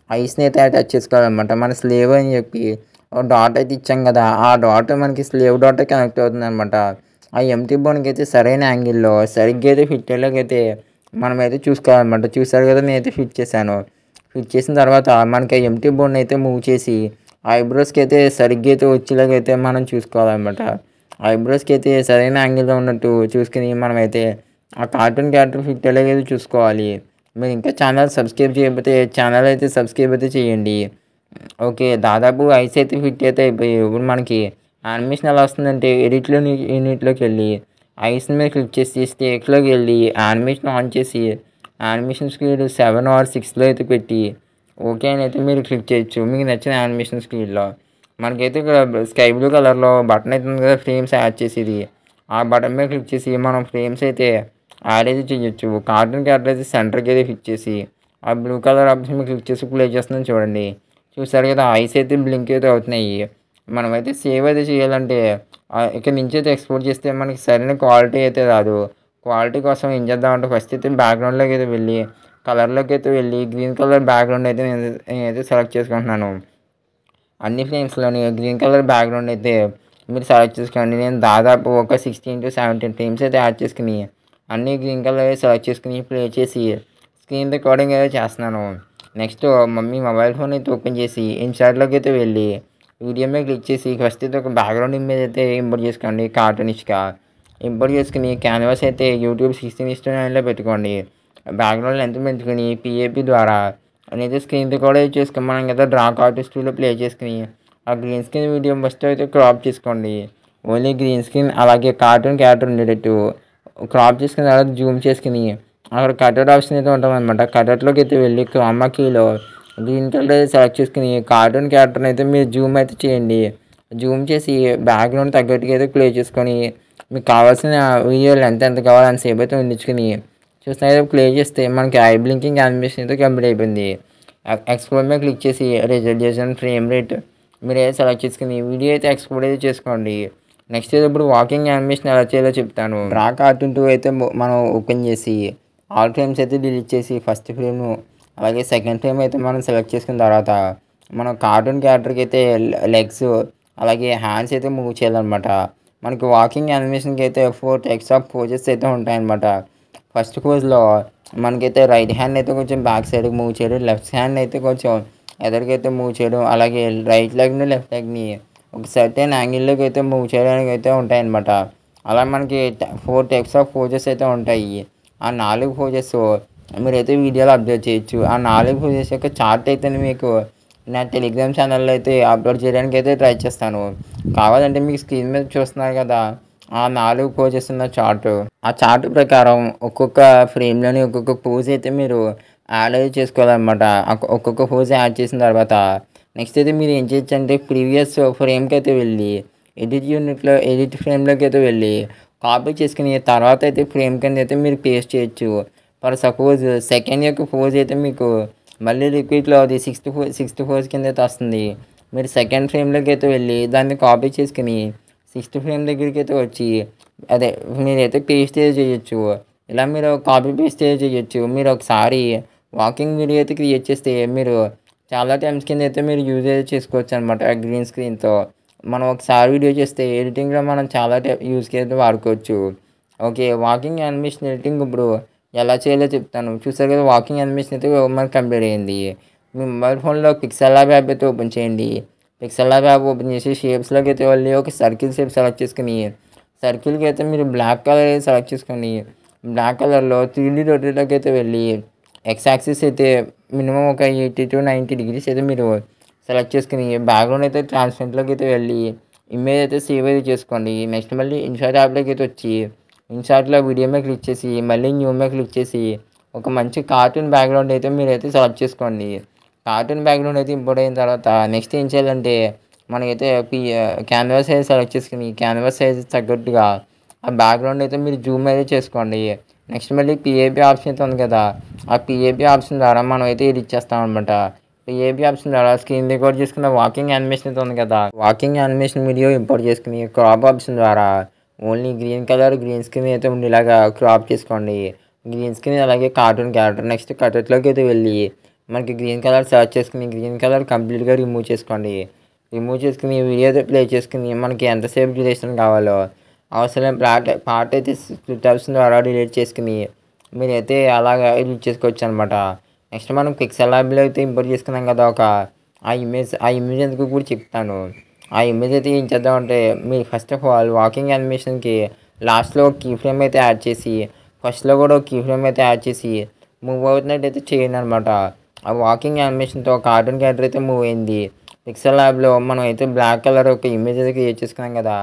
ఐస్‌ని అయితే అటాచ్ చేసుకోవాలన్నమాట. మన స్లేవ్ అని చెప్పి ఒక డాట్ అయితే ఇచ్చాం కదా! ఆ డాట్ మనకి స్లేవ్ డాటే కనెక్ట్ అవుతుందన్నమాట. ఆ ఎంప్టీ బోన్‌కి అయితే సరైన యాంగిల్‌లో సరిగ్గా అయితే ఫిట్ అయ్యేలాగైతే మనమైతే చూసుకోవాలన్నమాట. చూసారు కదా! నేనైతే ఫిట్ చేశాను. ఫిట్ చేసిన తర్వాత మనకి ఆ ఎంప్టీ బోన్ అయితే మూవ్ చేసి ఐబ్రోస్‌కి అయితే సరిగ్గా అయితే వచ్చేలాగైతే మనం చూసుకోవాలన్నమాట. ఐబ్రోస్‌కి అయితే సరైన యాంగిల్‌లో ఉన్నట్టు చూసుకొని మనమైతే ఆ కార్టూన్ క్యారెక్టర్ ఫిట్ అయ్యేలాగైతే చూసుకోవాలి. మీరు ఇంకా ఛానల్ సబ్స్క్రైబ్ చేయకపోతే ఛానల్ అయితే సబ్స్క్రైబ్ అయితే చేయండి. ఓకే. దాదాపు ఐస్ అయితే ఫిట్ అయితే అయిపోయాయి. ఇప్పుడు మనకి యానిమేషన్ ఎలా వస్తుందంటే యూనిట్‌లోకెళ్ళి ఐస్ మీద క్లిక్ చేసి స్టేక్స్‌లోకి వెళ్ళి యానిమేషన్ ఆన్ చేసి యానిమేషన్ స్పీడ్ 7 ఆర్ 6లో అయితే పెట్టి ఓకే అని అయితే మీరు క్లిక్ చేయొచ్చు. మీకు నచ్చిన యానిమేషన్ స్పీడ్‌లో. మనకైతే ఇక్కడ స్కై బ్లూ కలర్‌లో బటన్ అయితే ఉంది కదా! ఫ్రేమ్స్ యాడ్ చేసేది. ఆ బటన్ మీద క్లిక్ చేసి మనం ఫ్రేమ్స్ అయితే యాడ్ అయితే చేయొచ్చు. కార్టూన్ క్యారెక్టర్ అయితే సెంటర్‌కి అయితే ఫిక్స్ చేసి ఆ బ్లూ కలర్ ఆప్షన్ మీద క్లిక్ చేసి ప్లే చేస్తున్నాను చూడండి. చూసారు కదా! ఐస్ అయితే బ్లింక్ అయితే అవుతున్నాయి. మనమైతే సేవ్ అయితే చేయాలంటే ఇక్కడి నుంచి అయితే ఎక్స్‌పోర్ట్ చేస్తే మనకి సరైన క్వాలిటీ అయితే రాదు. క్వాలిటీ కోసం ఏం చేద్దామంటే ఫస్ట్ అయితే బ్యాక్‌గ్రౌండ్‌లోకి అయితే వెళ్ళి కలర్‌లోకి అయితే వెళ్ళి గ్రీన్ కలర్ బ్యాక్‌గ్రౌండ్ అయితే నేనైతే సెలెక్ట్ చేసుకుంటున్నాను. అన్ని ఫ్రేమ్స్‌లోని గ్రీన్ కలర్ బ్యాక్‌గ్రౌండ్ అయితే మీరు సెలెక్ట్ చేసుకోండి. నేను దాదాపు ఒక 16-17 ఫ్రేమ్స్ అయితే యాడ్ చేసుకొని అన్నీ గ్రీన్ కలర్ సెలెక్ట్ చేసుకొని ప్లే చేసి స్క్రీన్ రికార్డింగ్ అయితే చేస్తున్నాను. నెక్స్ట్ మీ మొబైల్ ఫోన్ అయితే ఓపెన్ చేసి ఇన్‌షాట్‌లోకి అయితే వెళ్ళి వీడియో మీద క్లిక్ చేసి ఫస్ట్ అయితే ఒక బ్యాక్‌గ్రౌండ్ ఇమేజ్ అయితే ఇంపోర్ట్ చేసుకోండి కార్టూనిష్‌గా. ఇంపోర్ట్ చేసుకొని క్యాన్వాస్ అయితే యూట్యూబ్ 16:9లో పెట్టుకోండి. బ్యాక్‌గ్రౌండ్ లెంత్ పెంచుకొని పీఏపీ ద్వారా అనేది స్క్రీన్ రికార్డ్ అయితే చేసుకోమన్నాం కదా! డ్రా కార్టూన్స్ టూల్‌లో ప్లే చేసుకొని ఆ గ్రీన్ స్క్రీన్ వీడియో ఫస్ట్ అయితే క్రాప్ చేసుకోండి. ఓన్లీ గ్రీన్ స్క్రీన్ అలాగే కార్టూన్ క్యారెక్టర్ ఉండేటట్టు క్రాప్ చేసుకున్న తర్వాత జూమ్ చేసుకొని అక్కడ కట్అవుట్ ఆప్షన్ అయితే ఉంటుందన్నమాట. కట్అవుట్‌లోకి అయితే వెళ్ళి క్రోమా కీలో గ్రీన్ కలర్ సెలెక్ట్ చేసుకొని కార్టూన్ క్యారెక్టర్‌ని అయితే మీరు జూమ్ అయితే చేయండి. జూమ్ చేసి బ్యాక్‌గ్రౌండ్ తగ్గట్టుగా అయితే ప్లే చేసుకొని మీకు కావాల్సిన వీడియో లెంత్ ఎంత కావాలో అంతసేపు అయితే ఉండించుకొని చూస్తే ప్లే చేస్తే మనకి ఐ బ్లింకింగ్ యానిమేషన్ అయితే కంప్లీట్ అయిపోయింది. ఎక్స్‌పోర్ట్ మీద క్లిక్ చేసి రిజల్యూషన్, ఫ్రేమ్ రేట్ మీరు ఏది సెలెక్ట్ చేసుకొని వీడియో అయితే ఎక్స్‌పోర్ట్ అయితే చేసుకోండి. నెక్స్ట్ ఇప్పుడు వాకింగ్ యానిమేషన్ ఎలా చేయాలో చెప్తాను. డ్రా కార్టూన్ 2 అయితే మనం ఓపెన్ చేసి ఆల్ ఫ్రేమ్స్ అయితే డిలీట్ చేసి ఫస్ట్ ఫ్రేము అలాగే సెకండ్ ఫ్రేమ్ అయితే మనం సెలెక్ట్ చేసుకున్న తర్వాత మనం కార్టూన్ క్యారెక్టర్కి అయితే లెగ్స్ అలాగే హ్యాండ్స్ అయితే మూవ్ చేయాలన్నమాట. మనకి వాకింగ్ యానిమేషన్కి అయితే 4 టైప్స్ ఆఫ్ పోజెస్ అయితే ఉంటాయన్నమాట. ఫస్ట్ పోజ్‌లో మనకైతే రైట్ హ్యాండ్ అయితే కొంచెం బ్యాక్ సైడ్‌కి మూవ్ చేయడం, లెఫ్ట్ హ్యాండ్ అయితే కొంచెం ఎదరికైతే మూవ్ చేయడం, అలాగే రైట్ లెగ్‌ని, లెఫ్ట్ లెగ్‌ని ఒక సర్టెన్ యాంగిల్‌లోకి అయితే మూవ్ చేయడానికి అయితే ఉంటాయన్నమాట. అలా మనకి 4 టైప్స్ ఆఫ్ పోజెస్ అయితే ఉంటాయి. ఆ 4 పోజెస్ మీరైతే వీడియోలో అబ్జర్వ్ చేయొచ్చు. ఆ 4 పోజెస్ యొక్క చార్ట్ అయితే మీకు నా టెలిగ్రామ్ ఛానల్‌లో అయితే అప్లోడ్ చేయడానికి అయితే ట్రై చేస్తాను. కావాలంటే మీకు స్క్రీన్ మీద చూస్తున్నారు కదా! ఆ 4 పోజెస్ ఉన్న చార్టు. ఆ చార్ట్ ప్రకారం ఒక్కొక్క ఫ్రేమ్‌లోని ఒక్కొక్క పోజ్ అయితే మీరు యాడ్ అయితే చేసుకోవాలన్నమాట. ఒక్కొక్క పోజ్ యాడ్ చేసిన తర్వాత నెక్స్ట్ అయితే మీరు ఏం చేయొచ్చంటే ప్రీవియస్ ఫ్రేమ్‌కైతే వెళ్ళి ఎడిట్ ఫ్రేమ్‌లోకి అయితే వెళ్ళి కాపీ చేసుకొని తర్వాత అయితే ఫ్రేమ్ కింద అయితే మీరు పేస్ట్ చేయొచ్చు. ఫర్ సపోజ్ సెకండ్ యొక్క పోజ్ అయితే మీకు మళ్ళీ రిపీట్‌లో అది సిక్స్త్ పోజ్ కింద అయితే వస్తుంది. మీరు సెకండ్ ఫ్రేమ్‌లోకి అయితే వెళ్ళి దాన్ని కాపీ చేసుకొని సిక్స్త్ ఫ్రేమ్ దగ్గరికి అయితే వచ్చి అదే మీరైతే పేస్ట్ అయితే చేయొచ్చు. ఇలా మీరు కాపీ పేస్ట్ చేయొచ్చు. మీరు ఒకసారి వాకింగ్ వీడియో అయితే క్రియేట్ చేస్తే మీరు చాలా టైమ్స్ కింద అయితే మీరు యూజ్ అయితే చేసుకోవచ్చు అనమాట గ్రీన్ స్క్రీన్‌తో. మనం ఒకసారి వీడియో చేస్తే ఎడిటింగ్‌లో మనం చాలా యూజ్‌కి అయితే వాడుకోవచ్చు. ఓకే. వాకింగ్ యానిమేషన్ ఎడిటింగ్ ఇప్పుడు ఎలా చేయాలో చెప్తాను. చూసారు కదా! వాకింగ్ యానిమేషన్ అయితే మనకి కంప్లీట్ అయింది. మీ మొబైల్ ఫోన్‌లో పిక్సెల్ ల్యాబ్ యాప్ అయితే ఓపెన్ చేయండి. పిక్సెల్ ల్యాబ్ యాప్ ఓపెన్ చేసి షేప్స్‌లోకి అయితే వెళ్ళి ఒక సర్కిల్ షేప్ సెలెక్ట్ చేసుకొని, సర్కిల్‌కి అయితే మీరు బ్లాక్ కలర్ సెలెక్ట్ చేసుకొని, బ్లాక్ కలర్‌లో 3D రొటేట్‌లోకి అయితే వెళ్ళి ఎక్స్ యాక్సిస్ అయితే మినిమమ్ ఒక 80-90 డిగ్రీస్ అయితే మీరు సెలెక్ట్ చేసుకొని, బ్యాక్‌గ్రౌండ్ అయితే ట్రాన్స్పరెంట్‌లోకి అయితే వెళ్ళి ఇమేజ్ అయితే సేవ్ అయితే చేసుకోండి. నెక్స్ట్ మళ్ళీ ఇన్‌షాట్ యాప్‌లోకి అయితే వచ్చి ఇన్‌షాట్‌లో వీడియో మీద క్లిక్ చేసి, మళ్ళీ న్యూ మీద క్లిక్ చేసి, ఒక మంచి కార్టూన్ బ్యాక్‌గ్రౌండ్ అయితే మీరైతే సెలెక్ట్ చేసుకోండి. కార్టూన్ బ్యాక్‌గ్రౌండ్ అయితే ఇంపోర్ట్ అయిన తర్వాత నెక్స్ట్ ఏం చేయాలంటే మనకైతే క్యాన్వాస్ సైజ్ సెలెక్ట్ చేసుకొని, క్యాన్వాస్ సైజ్ తగ్గట్టుగా ఆ బ్యాక్‌గ్రౌండ్ అయితే మీరు జూమ్ అయితే చేసుకోండి. నెక్స్ట్ మళ్ళీ పీఏపీ ఆప్షన్ అయితే ఉంది కదా! ఆ పీఏపీ ఆప్షన్ ద్వారా మనం అయితే ఎడిట్ చేస్తామనమాట. పీఏపీ ఆప్షన్ ద్వారా స్క్రీన్ రికార్డ్ చేసుకున్న వాకింగ్ యానిమేషన్ అయితే ఉంది కదా! వాకింగ్ యానిమేషన్ వీడియో ఇంపోర్ట్ చేసుకొని క్రాప్ ఆప్షన్ ద్వారా only green colour, green screen అయితే ఉండేలాగా క్రాప్ చేసుకోండి. గ్రీన్ స్క్రీన్ అలాగే కార్టూన్ క్యారెక్టర్ నెక్స్ట్ కటౌట్‌లోకి అయితే వెళ్ళి మనకి గ్రీన్ కలర్ సెలెక్ట్ చేసుకొని, గ్రీన్ కలర్ కంప్లీట్‌గా రిమూవ్ చేసుకోండి. రిమూవ్ చేసుకొని వీడియో అయితే ప్లే చేసుకొని మనకి ఎంతసేపు డ్యూరేషన్ కావాలో అవసరం పార్ట్ అయితే స్ప్లిట్ ఆప్షన్ ద్వారా డిలీట్ చేసుకొని మీరైతే అలాగా ఎడిట్ చేసుకోవచ్చు అనమాట. నెక్స్ట్ మనం పిక్సెల్ ల్యాబ్‌లో అయితే ఇంపోర్ట్ చేసుకున్నాం కదా! ఆ ఇమేజ్ ఎందుకు కూడా చెప్తాను. ఆ ఇమేజ్ అయితే ఏం చేద్దామంటే మీరు ఫస్ట్ ఆఫ్ ఆల్ వాకింగ్ యానిమేషన్‌కి లాస్ట్‌లో ఒక కీ ఫ్రేమ్ అయితే యాడ్ చేసి, ఫస్ట్‌లో కూడా ఒక కీ ఫ్రేమ్ అయితే యాడ్ చేసి మూవ్ అవుతున్నట్టయితే చేయండి అనమాట. ఆ వాకింగ్ యానిమేషన్‌తో కార్టూన్ క్యారెక్టర్ అయితే మూవ్ అయింది. పిక్సెల్ ల్యాబ్‌లో మనం అయితే బ్లాక్ కలర్ ఒక ఇమేజ్ అయితే క్రియేట్ చేసుకున్నాం కదా!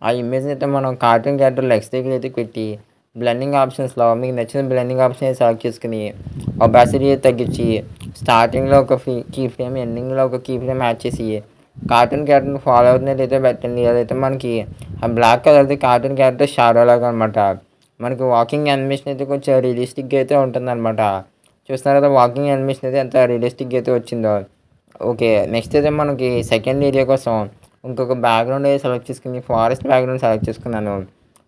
ఆ ఇమేజ్‌ని అయితే మనం కార్టూన్ క్యారెక్టర్ లెగ్స్ దగ్గర అయితే పెట్టి బ్లెండింగ్ ఆప్షన్స్‌లో మీకు నచ్చిన బ్లెండింగ్ ఆప్షన్ అయితే సెలెక్ట్ చేసుకొని, ఒపాసిటీ తగ్గించి, స్టార్టింగ్‌లో ఒక కీ ఫ్రేమ్, ఎండింగ్‌లో ఒక కీ ఫ్రేమ్ యాడ్ చేసి, కార్టూన్ క్యారెక్టర్‌ని ఫాలో అవుతున్నట్టయితే పెట్టండి. అదైతే మనకి ఆ బ్లాక్ కలర్‌ది కార్టూన్ క్యారెక్టర్ షాడో లాగా అనమాట. మనకి వాకింగ్ యానిమేషన్ అయితే కొంచెం రియలిస్టిక్‌గా అయితే ఉంటుందన్నమాట. చూస్తున్నారు కదా! వాకింగ్ యానిమేషన్ అయితే ఎంత రియలిస్టిక్‌గా అయితే వచ్చిందో. ఓకే. నెక్స్ట్ అయితే మనకి సెకండ్ ఏరియా కోసం ఇంకొక బ్యాక్‌గ్రౌండ్ అయితే సెలెక్ట్ చేసుకొని, ఫారెస్ట్ బ్యాక్‌గ్రౌండ్ సెలెక్ట్ చేసుకున్నాను.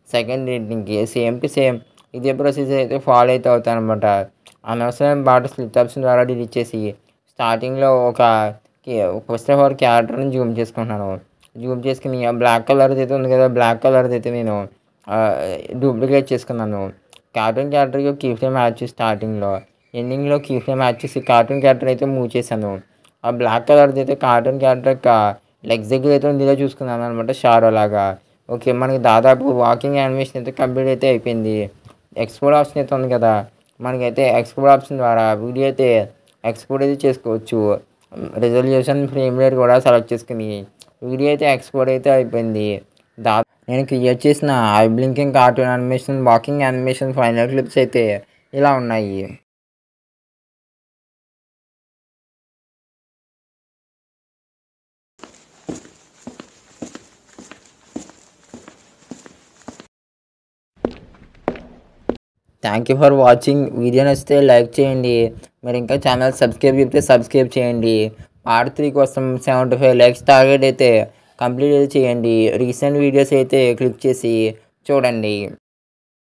సెకండ్ ఎడిటింగ్‌కి సేమ్ టు సేమ్ ఇదే ప్రొసీజర్ అయితే ఫాలో అయితే అవుతాననమాట. అనవసరమైన పార్ట్ స్ప్లిట్ ఆప్షన్ ద్వారా డిలీట్ చేసి, స్టార్టింగ్‌లో ఫస్ట్ ఆఫ్ ఆల్ క్యారెక్టర్‌ని జూమ్ చేసుకుంటున్నాను. జూమ్ చేసుకొని ఆ బ్లాక్ కలర్‌ది అయితే ఉంది కదా! బ్లాక్ కలర్‌ది అయితే నేను ఆహ్, డూప్లికేట్ చేసుకున్నాను. కార్టూన్ క్యారెక్టర్‌కి ఒక కీ ఫ్రేమ్ యాడ్ చేసి స్టార్టింగ్‌లో, ఎండింగ్‌లో కీ ఫ్రేమ్ యాడ్ చేసి కార్టూన్ క్యారెక్టర్ అయితే మూవ్ చేశాను. ఆ బ్లాక్ కలర్‌ది అయితే కార్టూన్ క్యారెక్టర్ యొక్క లెగ్స్ దగ్గర అయితే ఉండేలా చూసుకున్నాననమాట షాడో లాగా. ఓకే. మనకి దాదాపు వాకింగ్ యానిమేషన్ అయితే కంప్లీట్ అయితే అయిపోయింది. ఎక్స్‌పోర్ట్ ఆప్షన్ అయితే ఉంది కదా! మనకైతే ఎక్స్‌పోర్ట్ ఆప్షన్ ద్వారా వీడియో అయితే ఎక్స్‌పోర్ట్ అయితే చేసుకోవచ్చు. రిజల్యూషన్, ఫ్రేమ్ రేట్ కూడా సెలెక్ట్ చేసుకొని వీడియో అయితే ఎక్స్‌పోర్ట్ అయితే అయిపోయింది. దా నేను క్రియేట్ చేసిన I blinking cartoon animation, walking animation final clips అయితే ఇలా ఉన్నాయి. Thank you for watching. Video నచ్చితే లైక్ చేయండి. మీరు ఇంకా ఛానల్ సబ్స్క్రైబ్ చేస్తే సబ్స్క్రైబ్ చేయండి. పార్ట్ 3 కోసం 75 లైక్స్ టార్గెట్ అయితే కంప్లీట్ అయితే చేయండి. రీసెంట్ వీడియోస్ అయితే క్లిక్ చేసి చూడండి.